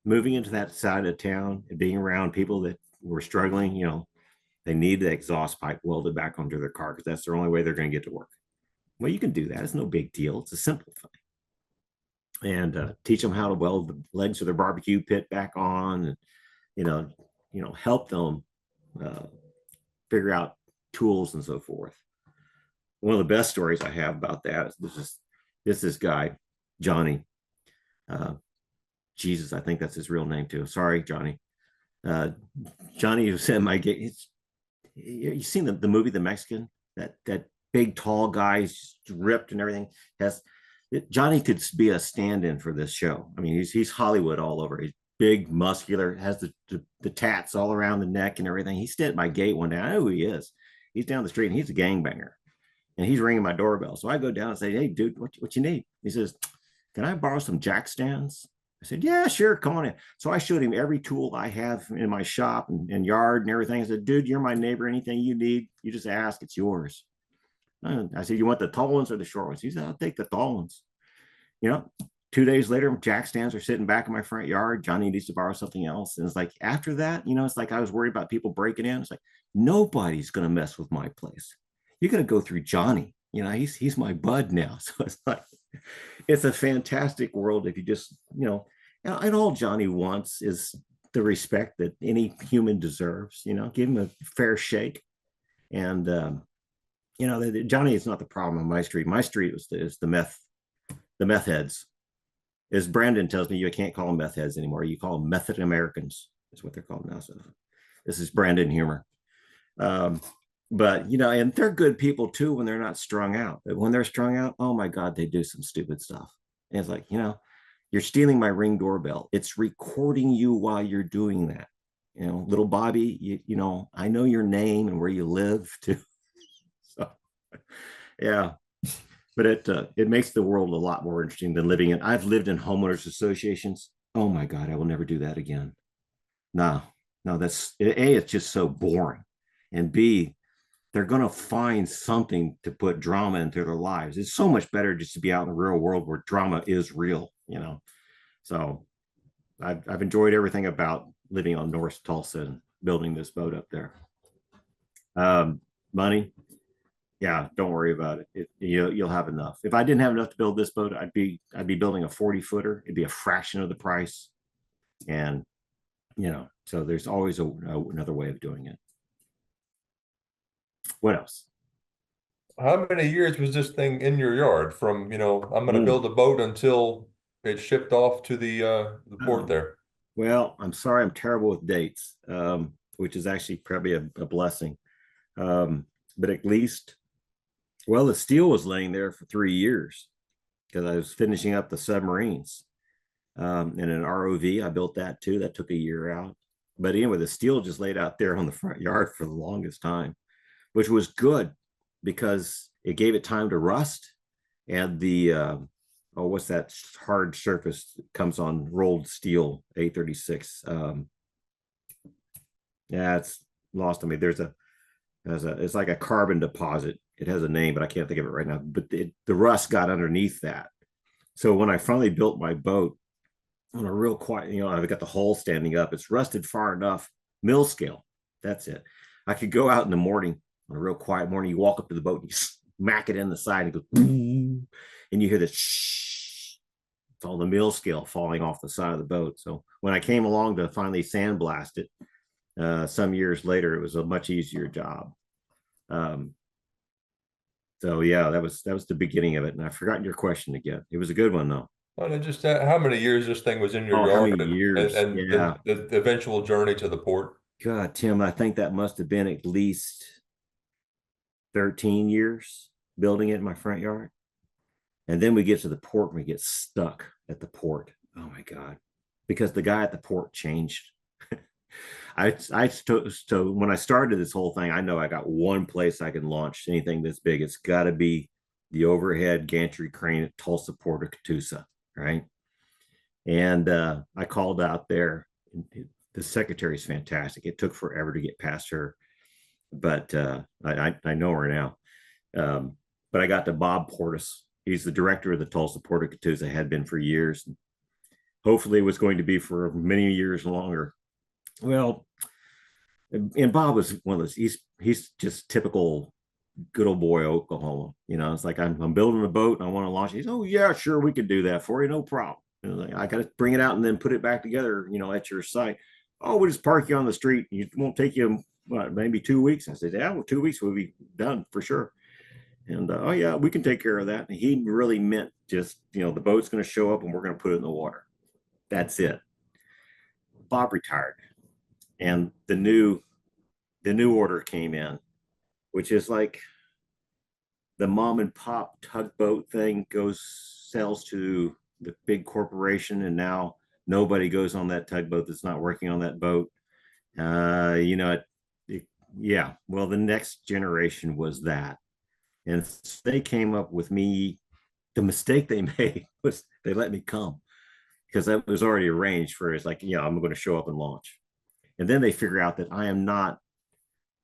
Moving into that side of town and being around people that were struggling, they need the exhaust pipe welded back onto their car because that's the only way they're going to get to work. Well, you can do that. It's no big deal. It's a simple thing. And teach them how to weld the legs of their barbecue pit back on, and help them uh, figure out tools and so forth. One of the best stories I have about that is this guy, Johnny. Uh, Jesus, I think that's his real name too. Sorry, Johnny. Johnny was in my gate. You seen the movie The Mexican? That big tall guy, he's ripped and everything. Johnny could be a stand-in for this show. I mean, he's Hollywood all over. He's big, muscular, has the tats all around the neck and everything. He stood at my gate one day. I know who he is. He's down the street and he's a gangbanger. And he's ringing my doorbell. So I go down and say, "Hey, dude, what you need?" He says, "Can I borrow some jack stands?" I said, "Yeah, sure. Come on in." So I showed him every tool I have in my shop and yard and everything. I said, "Dude, you're my neighbor. Anything you need, you just ask. It's yours." And I said, "You want the tall ones or the short ones?" He said, "I'll take the tall ones." 2 days later, jack stands are sitting back in my front yard. Johnny needs to borrow something else. And it's like, after that, it's like I was worried about people breaking in. It's like, nobody's going to mess with my place. You're going to go through Johnny. He's my bud now. So it's like, it's a fantastic world if you just, and all Johnny wants is the respect that any human deserves. Give him a fair shake. And, Johnny is not the problem on my street. My street is the meth heads. As Brandon tells me, you can't call them meth heads anymore. You call them method Americans. That's what they're called now. So this is Brandon humor. But and they're good people too when they're not strung out. But when they're strung out, oh my God, they do some stupid stuff. And it's like, you're stealing my Ring doorbell. It's recording you while you're doing that. Little Bobby, I know your name and where you live too. So yeah. But it makes the world a lot more interesting than living in. I've lived in homeowners associations. Oh my God, I will never do that again. No, that's A, it's just so boring. And B, they're going to find something to put drama into their lives. It's so much better just to be out in the real world where drama is real, So I've enjoyed everything about living on North Tulsa and building this boat up there. Money, yeah, don't worry about it. You'll have enough. If I didn't have enough to build this boat, I'd be building a 40-footer. It'd be a fraction of the price, and so there's always another way of doing it. What else? How many years was this thing in your yard from, I'm going to build a boat until it shipped off to the port there? Well, I'm sorry, I'm terrible with dates, which is actually probably a blessing. But at least, well, the steel was laying there for 3 years because I was finishing up the submarines. And an ROV, I built that too. That took a year out. But anyway, the steel just laid out there on the front yard for the longest time, which was good because it gave it time to rust. And what's that hard surface that comes on rolled steel, A36? Yeah, it's lost on me. It's like a carbon deposit. It has a name, but I can't think of it right now. But the rust got underneath that. So when I finally built my boat on a real quiet, I've got the hull standing up. It's rusted far enough, mill scale. That's it. I could go out in the morning, on a real quiet morning. You walk up to the boat, and you smack it in the side, and it goes boom, and you hear this shh. It's all the mill scale falling off the side of the boat. So when I came along to finally sandblast it, some years later, it was a much easier job. So yeah, that was the beginning of it. And I've forgotten your question again. It was a good one though. And just how many years this thing was in your Oh, how yard, many years? and Yeah. the eventual journey to the port? God, Tim, I think that must have been at least 13 years building it in my front yard. And then we get to the port and we get stuck at the port. Oh my God. Because the guy at the port changed. So when I started this whole thing, I know I got one place I can launch anything this big. It's got to be the overhead gantry crane at Tulsa Port of Catoosa, right? And I called out there. The secretary is fantastic. It took forever to get past her, but I know her now. But I got to Bob Portis. He's the director of the Tulsa Port of Catoosa, had been for years. Hopefully, was going to be for many years longer. Well, and Bob was one of those. He's just typical good old boy Oklahoma. You know, it's like I'm building a boat and I want to launch it. He's, oh yeah, sure, we could do that for you, no problem. Like, I got to bring it out and then put it back together. You know, at your site. Oh, we'll just park you on the street. It won't take you maybe 2 weeks. I said, yeah, well, 2 weeks will be done for sure. And oh yeah, we can take care of that. And he really meant just, the boat's going to show up and we're going to put it in the water. That's it. Bob retired, and the new order came in, which is like the mom and pop tugboat thing goes sells to the big corporation, and now nobody goes on that tugboat that's not working on that boat. Yeah. Well, the next generation was that, and they came up with me. The mistake they made was they let me come because that was already arranged for. It's like, yeah, I'm going to show up and launch, and then they figure out that I am not,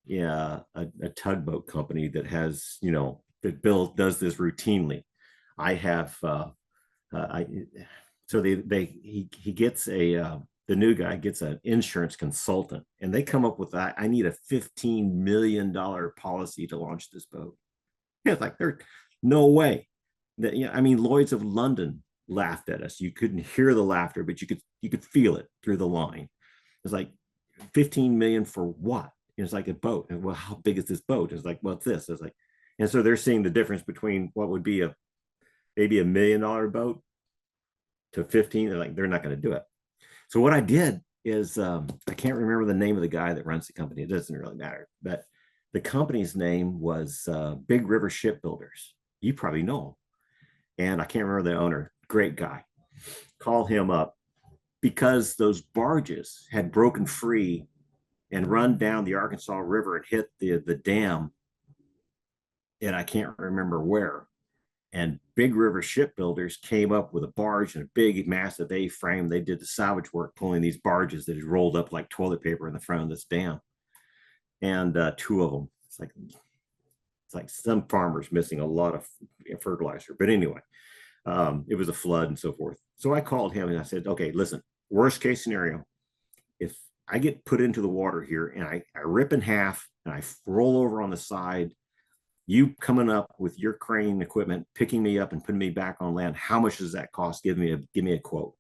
yeah, a tugboat company that has, that Bill does this routinely. I have, I, so he gets the new guy gets an insurance consultant, and they come up with that. I need a $15 million policy to launch this boat. It's like, there's no way that, I mean, Lloyd's of London laughed at us. You couldn't hear the laughter, but you could feel it through the line. It's like 15 million for what? It's like a boat. And well, how big is this boat? It's like, well, it's this. It's like, and so they're seeing the difference between what would be maybe $1 million boat to 15. They're like, they're not going to do it. So what I did is, I can't remember the name of the guy that runs the company. It doesn't really matter. But the company's name was Big River Shipbuilders. You probably know him. And I can't remember the owner. Great guy. Call him up because those barges had broken free and run down the Arkansas River and hit the dam. And I can't remember where. And Big River Shipbuilders came up with a barge and a big, massive A-frame. They did the salvage work pulling these barges that had rolled up like toilet paper in the front of this dam. And two of them. It's like some farmers missing a lot of fertilizer. But anyway, it was a flood and so forth. So I called him and I said, okay, listen, worst case scenario, if I get put into the water here and I rip in half and I roll over on the side, you coming up with your crane equipment, picking me up and putting me back on land, how much does that cost? Give me a quote.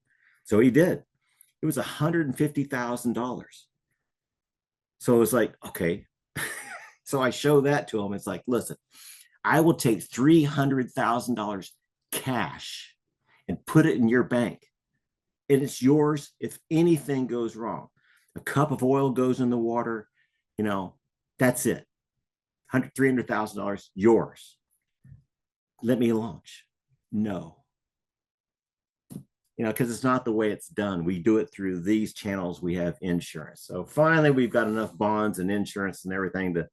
So he did. It was $150,000. So it was like, okay. So I show that to him. It's like, listen, I will take $300,000 cash and put it in your bank, and it's yours if anything goes wrong. A cup of oil goes in the water, that's it. $300,000 yours. Let me launch. No. Because it's not the way it's done. We do it through these channels. We have insurance. So finally, we've got enough bonds and insurance and everything to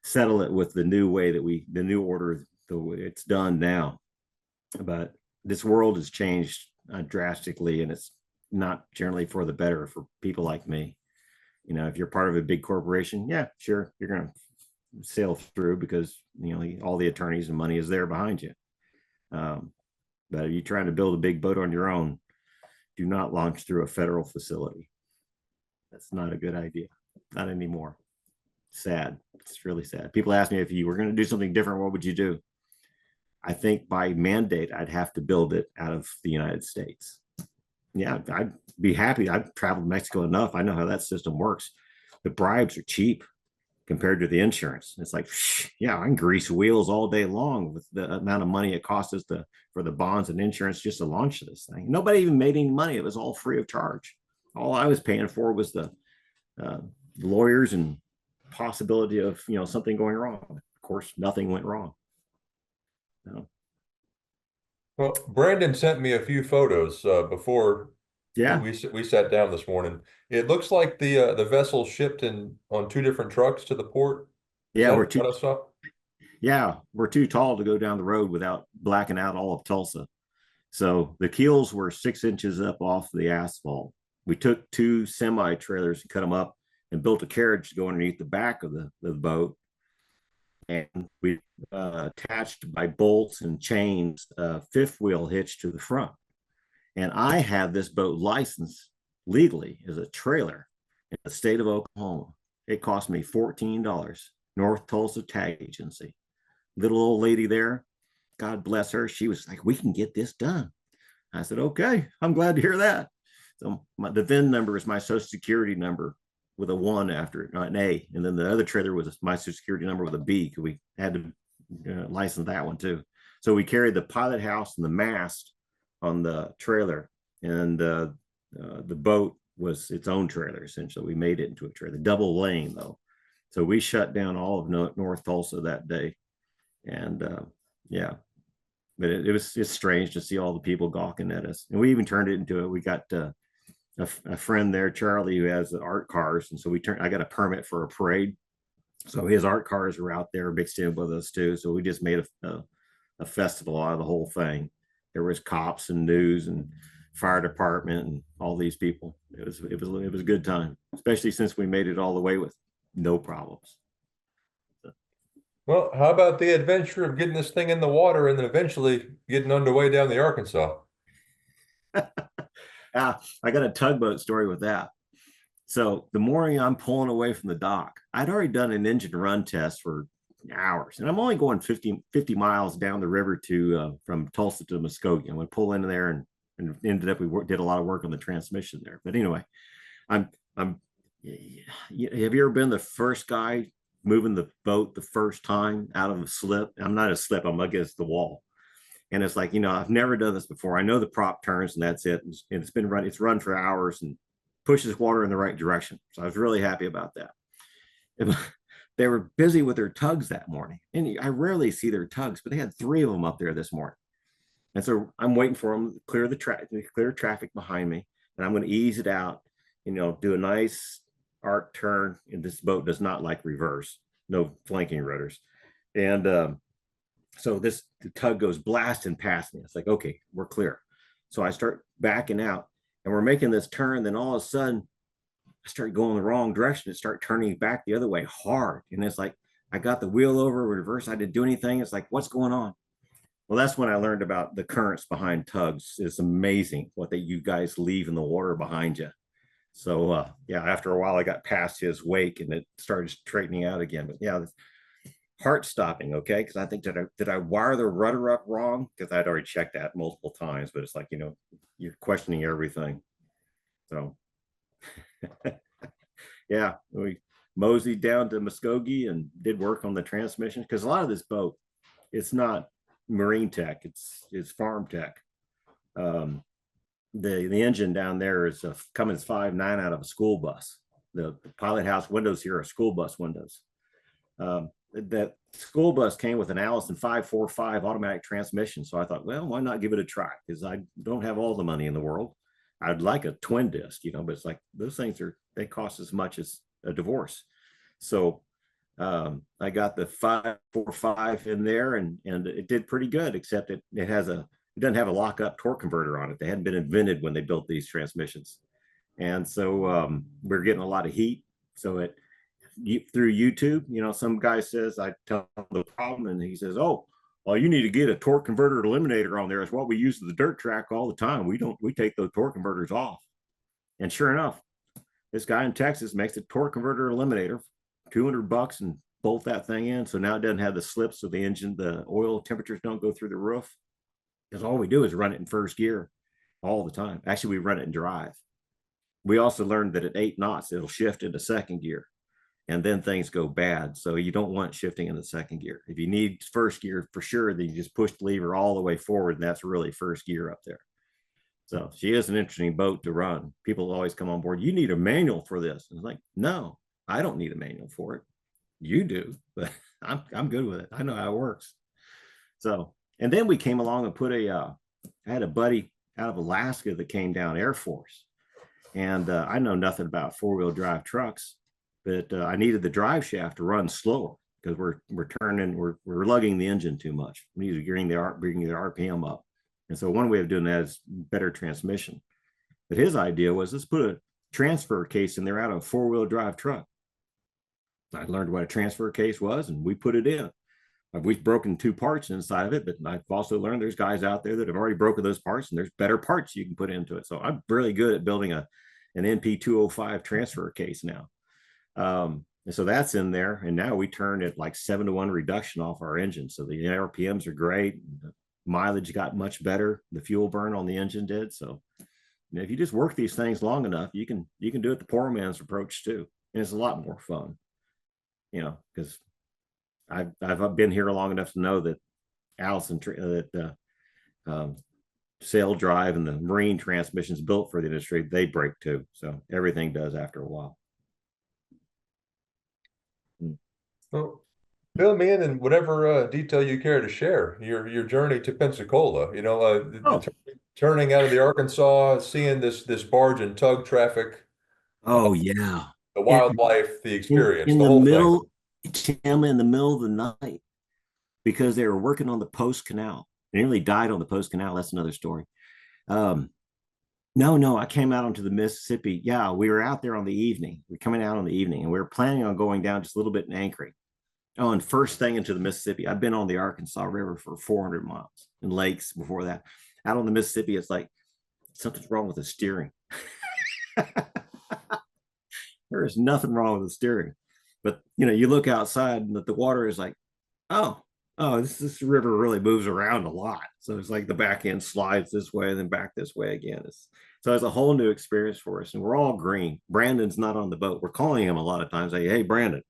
settle it with the new way the new order, the way it's done now. But this world has changed drastically, and it's not generally for the better for people like me. If you're part of a big corporation, yeah, sure, you're going to sail through because, all the attorneys and money is there behind you. But if you're trying to build a big boat on your own, do not launch through a federal facility. That's not a good idea. Not anymore. Sad. It's really sad. People ask me, if you were going to do something different, what would you do? I think by mandate, I'd have to build it out of the United States. Yeah, I'd be happy. I've traveled Mexico enough. I know how that system works. The bribes are cheap compared to the insurance. It's like, yeah, I can grease wheels all day long with the amount of money it costs us for the bonds and insurance just to launch this thing. Nobody even made any money. It was all free of charge. All I was paying for was the uh, lawyers and possibility of something going wrong. Of course, nothing went wrong. So, Well, Brandon sent me a few photos before yeah, we sat down this morning. It looks like the vessel shipped in on two different trucks to the port. Is yeah, that what I saw? we're too tall to go down the road without blacking out all of Tulsa. So the keels were 6 inches up off the asphalt. We took two semi trailers and cut them up and built a carriage to go underneath the back of the boat. And we attached by bolts and chains a fifth wheel hitch to the front. And I had this boat licensed legally as a trailer in the state of Oklahoma. It cost me $14. North Tulsa Tag Agency. Little old lady there, God bless her. She was like, "We can get this done." I said, "Okay, I'm glad to hear that." So the VIN number is my social security number with a one after it, not an A. And then the other trailer was my social security number with a B because we had to license that one too. So we carried the pilot house and the mast on the trailer, and the boat was its own trailer. Essentially, we made it into a trailer, double lane though. So we shut down all of North Tulsa that day, and yeah, but it's strange to see all the people gawking at us. And we even turned it into we got a friend there, Charlie, who has art cars, and so I got a permit for a parade, so his art cars were out there mixed in with us too. So we just made a festival out of the whole thing. There was cops and news and fire department and all these people. It was a good time, especially since we made it all the way with no problems. Well, how about the adventure of getting this thing in the water and then eventually getting underway down the Arkansas? I got a tugboat story with that. So the morning I'm pulling away from the dock, I'd already done an engine run test for hours, and I'm only going 50 miles down the river to from Tulsa to Muskogee. I'm going to pull into there and ended up did a lot of work on the transmission there. But anyway, I'm. Have you ever been the first guy moving the boat the first time out of a slip? I'm not a slip. I'm against the wall. And it's like, I've never done this before. I know the prop turns and that's it. And it's run for hours and pushes water in the right direction. So I was really happy about that. And they were busy with their tugs that morning. And I rarely see their tugs, but they had three of them up there this morning. And so I'm waiting for them to clear traffic behind me. And I'm going to ease it out, do a nice arc turn. And this boat does not like reverse, no flanking rudders. And so the tug goes blasting past me. It's like, okay, we're clear. So I start backing out and we're making this turn. Then all of a sudden, I start going the wrong direction and start turning back the other way hard. And it's like, I got the wheel over reverse. I didn't do anything. It's like, what's going on? Well, that's when I learned about the currents behind tugs. It's amazing what you guys leave in the water behind you. So yeah, after a while, I got past his wake and it started straightening out again. But yeah, heart stopping, okay? Because I think did I wire the rudder up wrong? Because I'd already checked that multiple times, but it's like you're questioning everything. So yeah, we moseyed down to Muskogee and did work on the transmission because a lot of this boat, it's not marine tech, it's farm tech. The engine down there is a Cummins 5.9 out of a school bus. The pilot house windows here are school bus windows. That school bus came with an Allison 545 automatic transmission. So I thought, well, why not give it a try? Because I don't have all the money in the world. I'd like a twin disc, but it's like those things they cost as much as a divorce. So I got the 545 in there and it did pretty good, except it doesn't have a lockup torque converter on it. They hadn't been invented when they built these transmissions. And so we're getting a lot of heat. So through YouTube, some guy says, I tell him the problem and he says, "Oh, well, you need to get a torque converter eliminator on there. It's what we use to the dirt track all the time. We take those torque converters off." And sure enough, this guy in Texas makes a torque converter eliminator, $200 and bolt that thing in. So now it doesn't have the slips. So the oil temperatures don't go through the roof. Because all we do is run it in first gear all the time. Actually, we run it in drive. We also learned that at 8 knots, it'll shift into second gear. And then things go bad. So you don't want shifting in the second gear. If you need first gear for sure, then you just push the lever all the way forward, and that's really first gear up there. So she is an interesting boat to run. People always come on board. You need a manual for this. And it's like, no, I don't need a manual for it. You do, but I'm good with it. I know how it works. So, and then we came along and put I had a buddy out of Alaska that came down Air Force, and I know nothing about 4-wheel drive trucks, but I needed the drive shaft to run slower because we're lugging the engine too much. We need to bring the RPM up, and so one way of doing that is better transmission. But his idea was, let's put a transfer case in there out of a 4-wheel drive truck. I learned what a transfer case was, and we put it in. We've broken 2 parts inside of it, but I've also learned there's guys out there that have already broken those parts, and there's better parts you can put into it. So I'm really good at building an NP205 transfer case now. And so that's in there. And now we turn at like 7-to-1 reduction off our engine. So the RPMs are great. The mileage got much better. The fuel burn on the engine did. So if you just work these things long enough, you can do it the poor man's approach too. And it's a lot more fun, because I've been here long enough to know that sail drive and the marine transmissions built for the industry, they break too. So everything does after a while. Well, fill me in whatever detail you care to share. Your journey to Pensacola. Oh, Turning out of the Arkansas, seeing this barge and tug traffic, oh yeah. the wildlife, the experience, In the the whole thing. middle, Tim, in the middle of the night, because they were working on the Post Canal. They nearly died on the Post Canal. That's another story. No, I came out onto the Mississippi. Yeah, we were out there on the evening. We're coming out on the evening, and we were planning on going down just a little bit and anchoring. Oh, and first thing into the Mississippi, I've been on the Arkansas River for 400 miles and lakes before that. Out on the Mississippi, it's like something's wrong with the steering. There is nothing wrong with the steering. But you look outside and the water is like, oh, this river really moves around a lot. So it's like the back end slides this way and then back this way again. So it's a whole new experience for us. And we're all green. Brandon's not on the boat. We're calling him a lot of times. Like, hey, Brandon,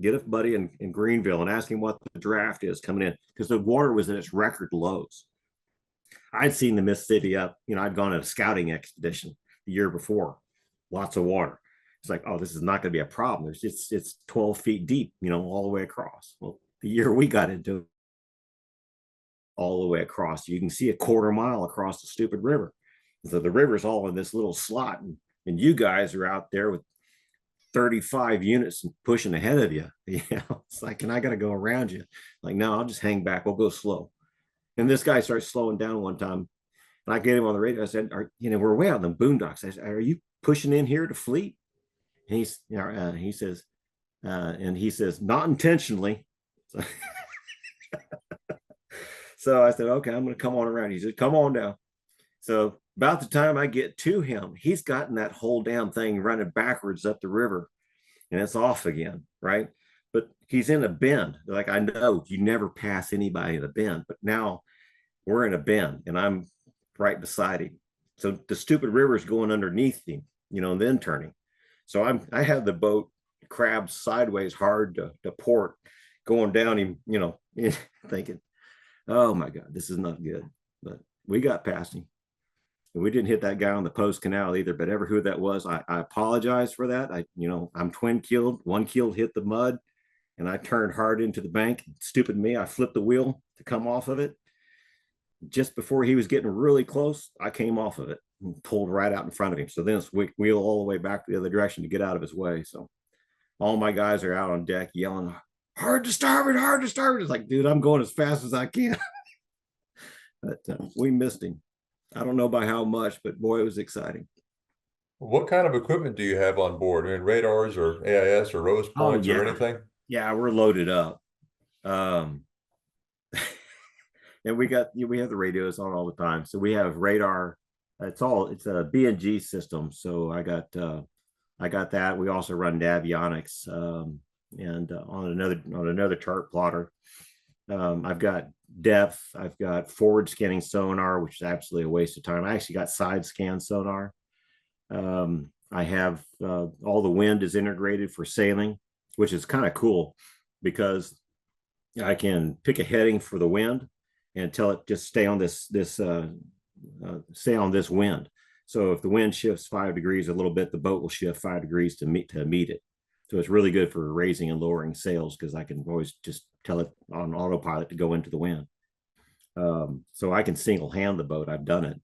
get a buddy in Greenville and ask him what the draft is coming in, because the water was at its record lows. I'd seen the Mississippi up, I'd gone on a scouting expedition the year before, lots of water. It's like, oh, this is not going to be a problem. It's 12 feet deep, all the way across. Well, the year we got into it, all the way across, you can see a quarter mile across the stupid river. So the river's all in this little slot, and you guys are out there with 35 units and pushing ahead of you. It's like, and I got to go around you. Like, no, I'll just hang back. We'll go slow. And this guy starts slowing down one time, and I get him on the radio. I said, we're way out in the boondocks. I said, are you pushing in here to Fleet? And he says, not intentionally. So I said, okay, I'm going to come on around. He said, come on down. So about the time I get to him, he's gotten that whole damn thing running backwards up the river, and it's off again, right? But he's in a bend. Like, I know you never pass anybody in a bend, but now we're in a bend, and I'm right beside him. So the stupid river is going underneath him, and then turning. So I have the boat crab sideways hard to port, going down him, thinking, oh my God, this is not good. But we got past him. And we didn't hit that guy on the Post Canal either, but ever who that was, I apologize for that. I'm twin keeled, one keel hit the mud, and I turned hard into the bank. Stupid me, I flipped the wheel to come off of it. Just before he was getting really close, I came off of it and pulled right out in front of him. So then it's wheel all the way back the other direction to get out of his way. So all my guys are out on deck yelling, hard to starboard, hard to starboard. It's like, dude, I'm going as fast as I can. But we missed him. I don't know by how much, but boy, it was exciting. What kind of equipment do you have on board? I mean, radars or AIS or Rose points or anything? Yeah, we're loaded up. And we have the radios on all the time. So we have radar. It's a B&G system. So I got that. We also run Navionics, and on another chart plotter. I've got depth. I've got forward scanning sonar, which is absolutely a waste of time. I actually got side scan sonar. I have all the wind is integrated for sailing, which is kind of cool because I can pick a heading for the wind and tell it just stay on this stay on this wind. So if the wind shifts 5 degrees a little bit, the boat will shift 5 degrees to meet it. So it's really good for raising and lowering sails because I can always just tell it on autopilot to go into the wind. So I can single hand the boat. I've done it.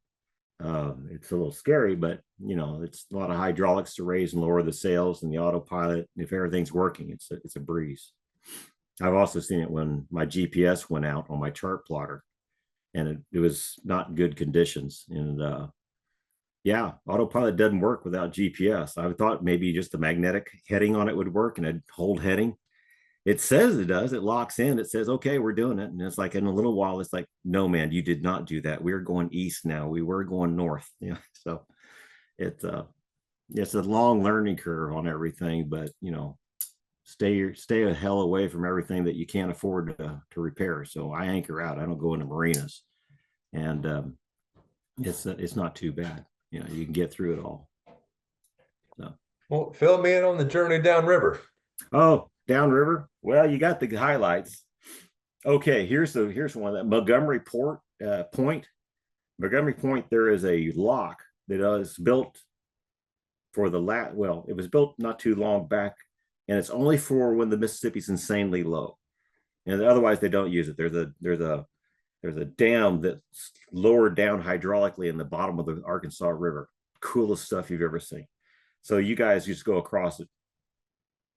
It's a little scary, but it's a lot of hydraulics to raise and lower the sails and the autopilot. If everything's working, it's a breeze. I've also seen it when my GPS went out on my chart plotter, and it was not good conditions. And yeah, autopilot doesn't work without GPS. I thought maybe just the magnetic heading on it would work and it'd hold heading. It says it does. It locks in. It says, okay, we're doing it. And it's like in a little while, it's like, no, man, you did not do that. We're going east now. We were going north. Yeah. So it's a long learning curve on everything, but stay a hell away from everything that you can't afford to repair. So I anchor out. I don't go into marinas, and it's not too bad. You can get through it all. So, well, fill me in on the journey downriver. Oh, downriver. Well, you got the highlights. Okay, here's one that Montgomery Point. Montgomery Point. There is a lock that is built for well, it was built not too long back, and it's only for when the Mississippi's insanely low, and otherwise they don't use it. There's a dam that's lowered down hydraulically in the bottom of the Arkansas River. Coolest stuff you've ever seen. So you guys just go across it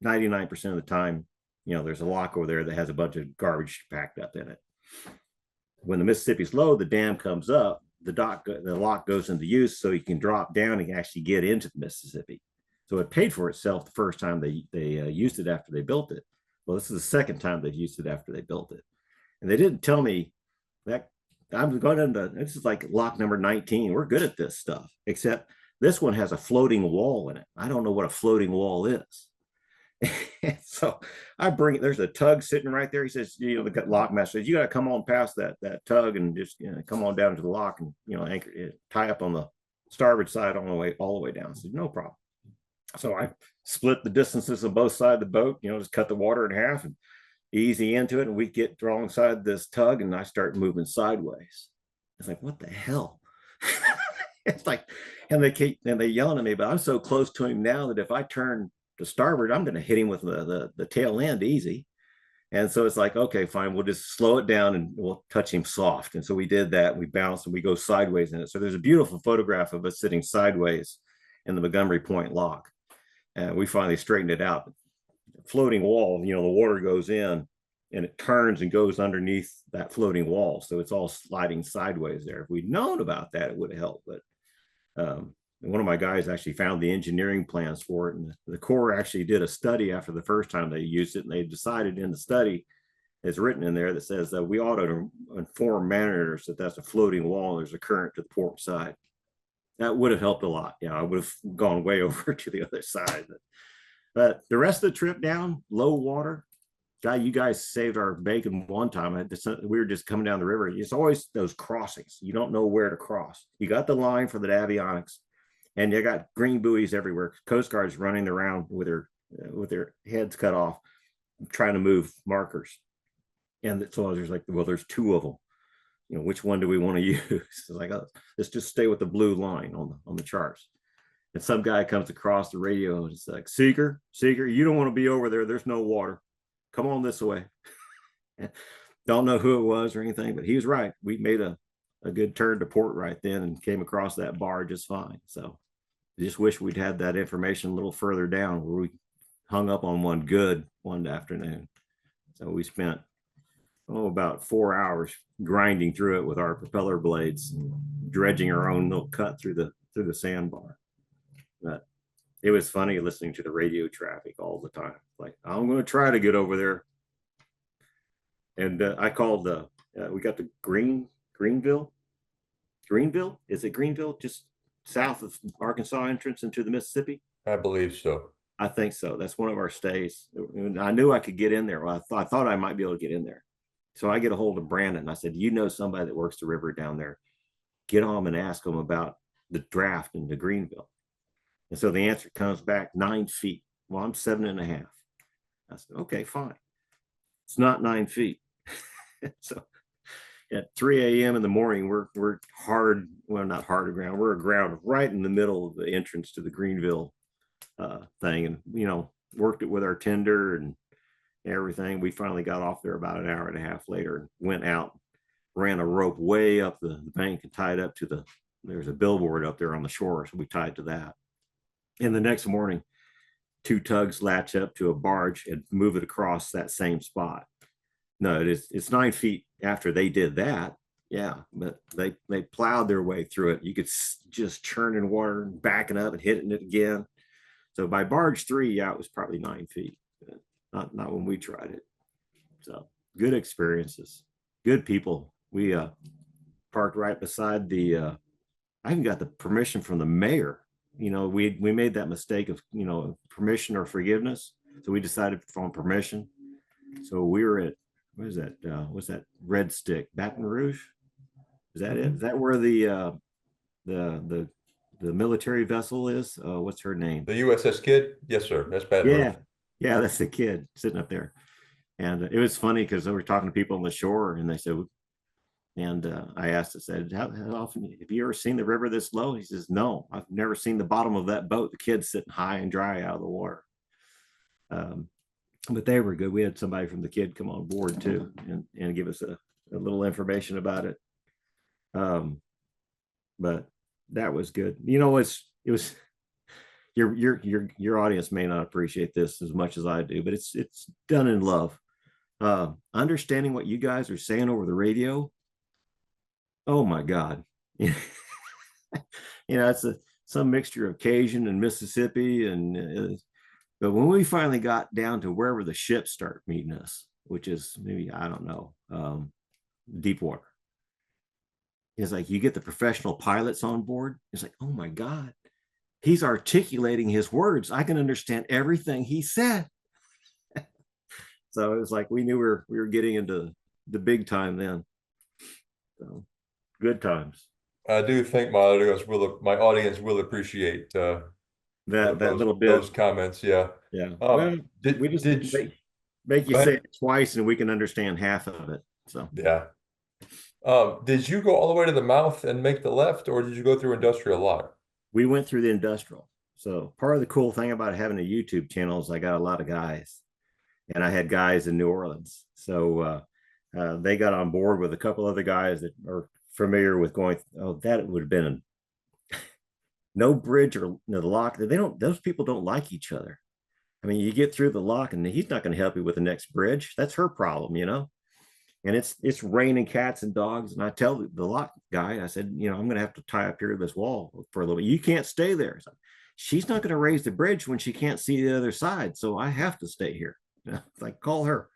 99% of the time. There's a lock over there that has a bunch of garbage packed up in it. When the Mississippi's low, the dam comes up, the lock goes into use, so you can drop down and actually get into the Mississippi. So it paid for itself the first time they used it after they built it. Well, this is the second time they've used it after they built it. And they didn't tell me that. I'm going into, this is like lock number 19. We're good at this stuff, except this one has a floating wall in it. I don't know what a floating wall is. So there's a tug sitting right there. He says, the lock master says, you got to come on past that tug and just come on down to the lock and anchor it, tie up on the starboard side all the way down. I said, no problem. So I split the distances on both sides of the boat, just cut the water in half and easy into it. And we get alongside this tug and I start moving sideways. It's like, what the hell? It's like, and they yelling at me, but I'm so close to him now that if I turn to starboard, I'm going to hit him with the tail end easy. And so it's like, okay, fine, we'll just slow it down and we'll touch him soft. And so we did that. We bounce and we go sideways in it. So there's a beautiful photograph of us sitting sideways in the Montgomery Point lock. And we finally straightened it out. Floating wall, the water goes in and it turns and goes underneath that floating wall. So it's all sliding sideways there. If we'd known about that, it would have helped. But one of my guys actually found the engineering plans for it. And the Corps actually did a study after the first time they used it. And they decided in the study, it's written in there that says that we ought to inform mariners that that's a floating wall and there's a current to the port side. That would have helped a lot. I would have gone way over to the other side. But the rest of the trip down, low water, you guys saved our bacon one time. We were just coming down the river. It's always those crossings. You don't know where to cross. You got the line for the avionics, and you got green buoys everywhere. Coast Guard's running around with their heads cut off, trying to move markers. And so there's like, well, there's two of them. Which one do we want to use? It's like, let's just stay with the blue line on the charts. And some guy comes across the radio and it's like, Seeker, you don't want to be over there. There's no water. Come on this way. Don't know who it was or anything, but he was right. We made a good turn to port right then and came across that bar just fine. So I just wish we'd had that information a little further down where we hung up on one afternoon. So we spent about 4 hours grinding through it with our propeller blades, dredging our own little cut through the sandbar. But it was funny listening to the radio traffic all the time. Like, I'm going to try to get over there. And I called we got the Greenville. Is it Greenville? Just south of Arkansas entrance into the Mississippi? I believe so. I think so. That's one of our stays. I knew I could get in there. Well, I thought I might be able to get in there. So I get a hold of Brandon. I said, somebody that works the river down there. Get on and ask them about the draft into Greenville. And so the answer comes back 9 feet. Well, I'm 7.5. I said, okay, fine. It's not 9 feet. So at 3 a.m. in the morning. We're hard, well, not hard aground. We're aground right in the middle of the entrance to the Greenville thing, and worked it with our tender and everything. We finally got off there about an hour and a half later and went out, ran a rope way up the bank and tied up to there's a billboard up there on the shore. So we tied to that. And the next morning, two tugs latch up to a barge and move it across that same spot. No, it's 9 feet after they did that. Yeah, but they plowed their way through it. You could just churning water and backing up and hitting it again. So by barge 3, yeah, it was probably 9 feet. Not when we tried it. So good experiences, good people. We parked right beside the. I even got the permission from the mayor. We made that mistake of permission or forgiveness. So we decided on permission. So we were at what is that? What's that? Red Stick, Baton Rouge. Is that it? Is that where the military vessel is? What's her name? The USS Kidd? Yes, sir. That's Baton Rouge. Yeah, that's the kid sitting up there. And it was funny because we were talking to people on the shore, and they said, and I asked, I said, how often have you ever seen the river this low? He says, no, I've never seen the bottom of that boat. The kid's sitting high and dry out of the water. But they were good. We had somebody from the Kid come on board too and give us a little information about it. But that was good. It was your audience may not appreciate this as much as I do, but it's done in love. Understanding what you guys are saying over the radio. Oh my God. It's some mixture of Cajun and Mississippi. But when we finally got down to wherever the ships start meeting us, which is maybe, I don't know, deep water. It's like you get the professional pilots on board. It's like, oh my God, he's articulating his words. I can understand everything he said. So it was like we knew we were getting into the big time then. So good times. I do think my audience will appreciate that little bit, those comments. Yeah. Yeah. Well, we just make you say it twice, and we can understand half of it. So yeah. Did you go all the way to the mouth and make the left, or did you go through industrial lock? We went through the industrial. So part of the cool thing about having a YouTube channel is I got a lot of guys, and I had guys in New Orleans. So they got on board with a couple other guys that are familiar with going. Oh, that would have been no bridge or the lock. Those people don't like each other. I mean, you get through the lock and he's not going to help you with the next bridge. That's her problem, and it's raining cats and dogs. And I tell the lock guy, I said, I'm going to have to tie up here to this wall for a little bit. You can't stay there. So she's not going to raise the bridge when she can't see the other side. So I have to stay here. Like, call her.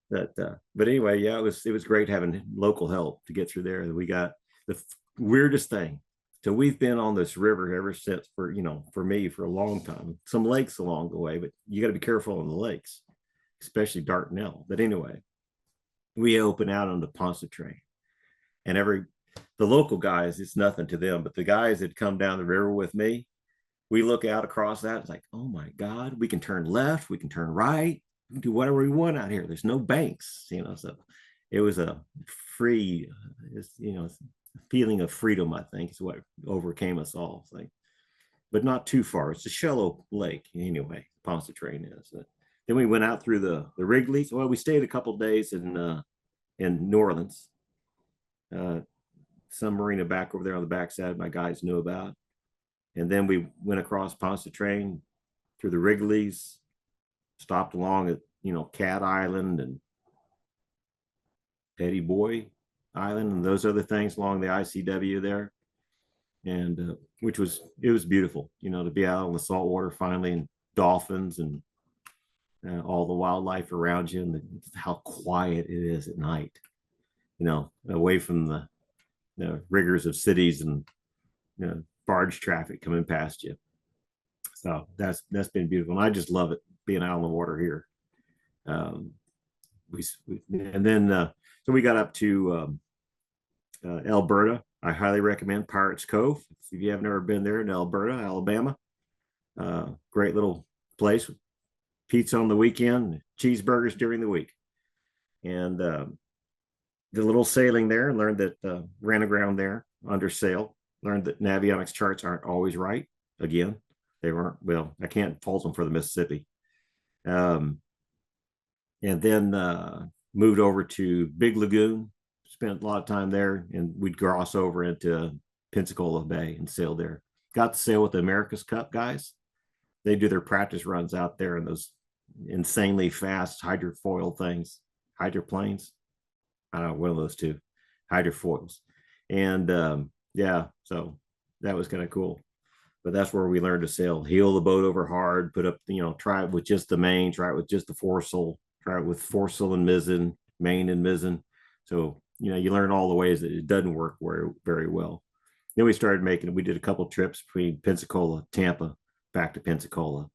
But anyway, yeah, it was great having local help to get through there. We got the weirdest thing. So we've been on this river ever since for me for a long time. Some lakes along the way, but you got to be careful on the lakes, especially Dardanelle. But anyway, we open out on the Pontchartrain, and the local guys, it's nothing to them, but the guys that come down the river with me, we look out across that. It's like, oh my God, we can turn left, we can turn right, we can do whatever we want out here. There's no banks, so it was a free, feeling of freedom, I think, is what overcame us all. But not too far. It's a shallow lake anyway. Pontchartrain is. Then we went out through the Wrigley's. Well, we stayed a couple of days in New Orleans. Some marina back over there on the backside my guys knew about. And then we went across Pontchartrain through the Wrigley's, stopped along at Cat Island and Teddy Boy Island and those other things along the ICW there, and it was beautiful, to be out on the saltwater finally, and dolphins and all the wildlife around you, and how quiet it is at night, away from the rigors of cities and barge traffic coming past you. So that's been beautiful, and I just love it being out on the water here. So we got up to Alberta. I highly recommend Pirates Cove. If you have never been there in Alberta, Alabama, great little place. Pizza on the weekend, cheeseburgers during the week. And did a little sailing there, learned that ran aground there under sail, learned that navionics charts aren't always right. Again, they weren't, well, I can't fault them for the Mississippi. Um, and then moved over to Big Lagoon, spent a lot of time there, and we'd cross over into Pensacola Bay and sail there. Got to sail with the America's Cup guys. They do their practice runs out there in those insanely fast hydrofoil things, hydroplanes. I don't know, one of those two, hydrofoils. And yeah, so that was kind of cool. But that's where we learned to sail, heel the boat over hard, put up, try it with just the main, try it with just the foresail, try it with foresail and mizzen, main and mizzen. So, you learn all the ways that it doesn't work very, very well. Then we did a couple trips between Pensacola, Tampa, back to Pensacola,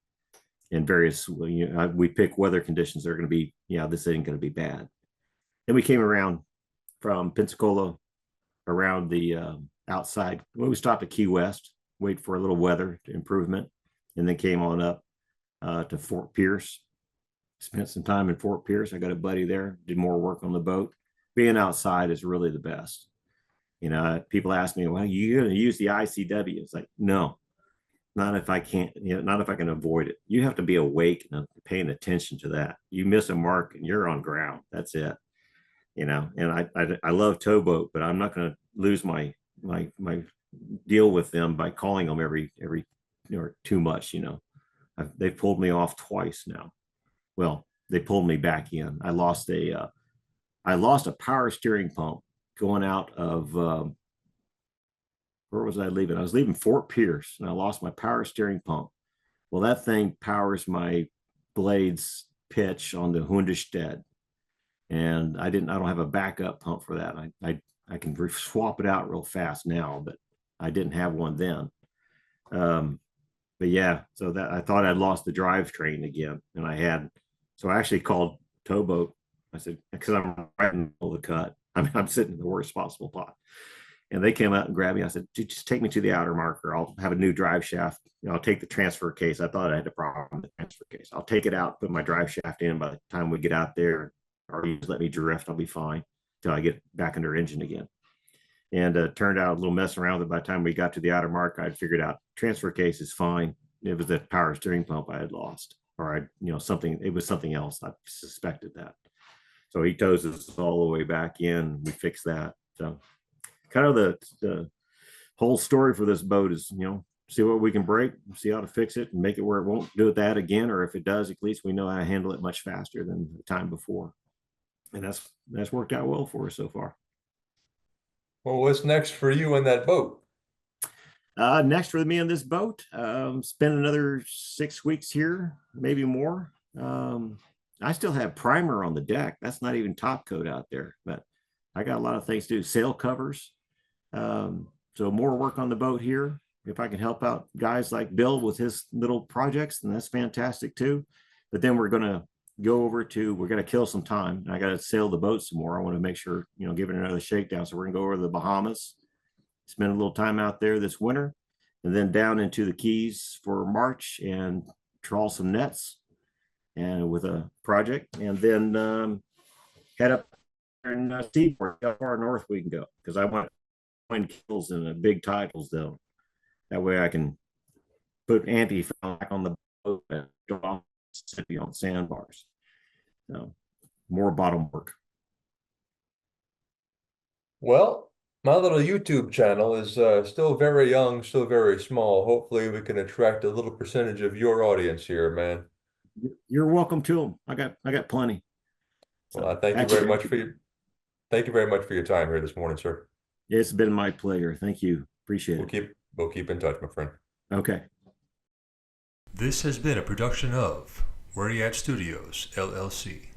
and various, we pick weather conditions that are going to be, this ain't going to be bad. Then we came around from Pensacola around the outside. When we stopped at Key West, wait for a little weather improvement, and then came on up to Fort Pierce. Spent some time in Fort Pierce. I got a buddy there, did more work on the boat. Being outside is really the best. People ask me, well, you're going to use the ICW. It's like, no, not if I can't, not if I can avoid it. You have to be awake and paying attention to that. You miss a mark and you're on ground. That's it. And I love towboat, but I'm not going to lose my deal with them by calling them every too much. They've pulled me off twice now. Well, they pulled me back in. I lost a power steering pump going out of where was I leaving? I was leaving Fort Pierce, and I lost my power steering pump. Well, that thing powers my blades pitch on the Hundestead, and I don't have a backup pump for that. I can swap it out real fast now, but I didn't have one then. But yeah, so that I thought I'd lost the drivetrain again, and I hadn't. So I actually called Towboat. I said, because I'm right in the middle of the cut. I'm sitting in the worst possible spot. And they came out and grabbed me. I said, just take me to the outer marker. I'll have a new drive shaft. I'll take the transfer case. I thought I had a problem with the transfer case. I'll take it out, put my drive shaft in. By the time we get out there, or you just let me drift, I'll be fine until I get back under engine again. And turned out a little mess around with it. By the time we got to the outer mark, I'd figured out transfer case is fine. It was the power steering pump I had lost, or it was something else. I suspected that. So he tows us all the way back in. We fixed that. So kind of the whole story for this boat is, see what we can break, see how to fix it and make it where it won't do that again. Or if it does, at least we know how to handle it much faster than the time before. And that's worked out well for us so far. Well, what's next for you in that boat? Next for me on this boat, spend another 6 weeks here, maybe more. I still have primer on the deck. That's not even top coat out there, but I got a lot of things to do. Sail covers. So more work on the boat here. If I can help out guys like Bill with his little projects, then that's fantastic too. But then we're going to kill some time. I got to sail the boat some more. I want to make sure, give it another shakedown. So we're going to go over to the Bahamas, spend a little time out there this winter, and then down into the Keys for March and trawl some nets and with a project, and then head up and seaboard, how far north we can go, because I want to find kills in a big tidal zone. That way I can put anti-foul back on the boat and go off Mississippi on sandbars. So more bottom work. Well, my little YouTube channel is still very young, still very small. Hopefully we can attract a little percentage of your audience here, man. You're welcome to them. I got plenty. So, well, thank you very much for your time here this morning, sir. It's been my pleasure. Thank you. Appreciate it. We'll keep in touch, my friend. Okay. This has been a production of Where You At Studios, LLC.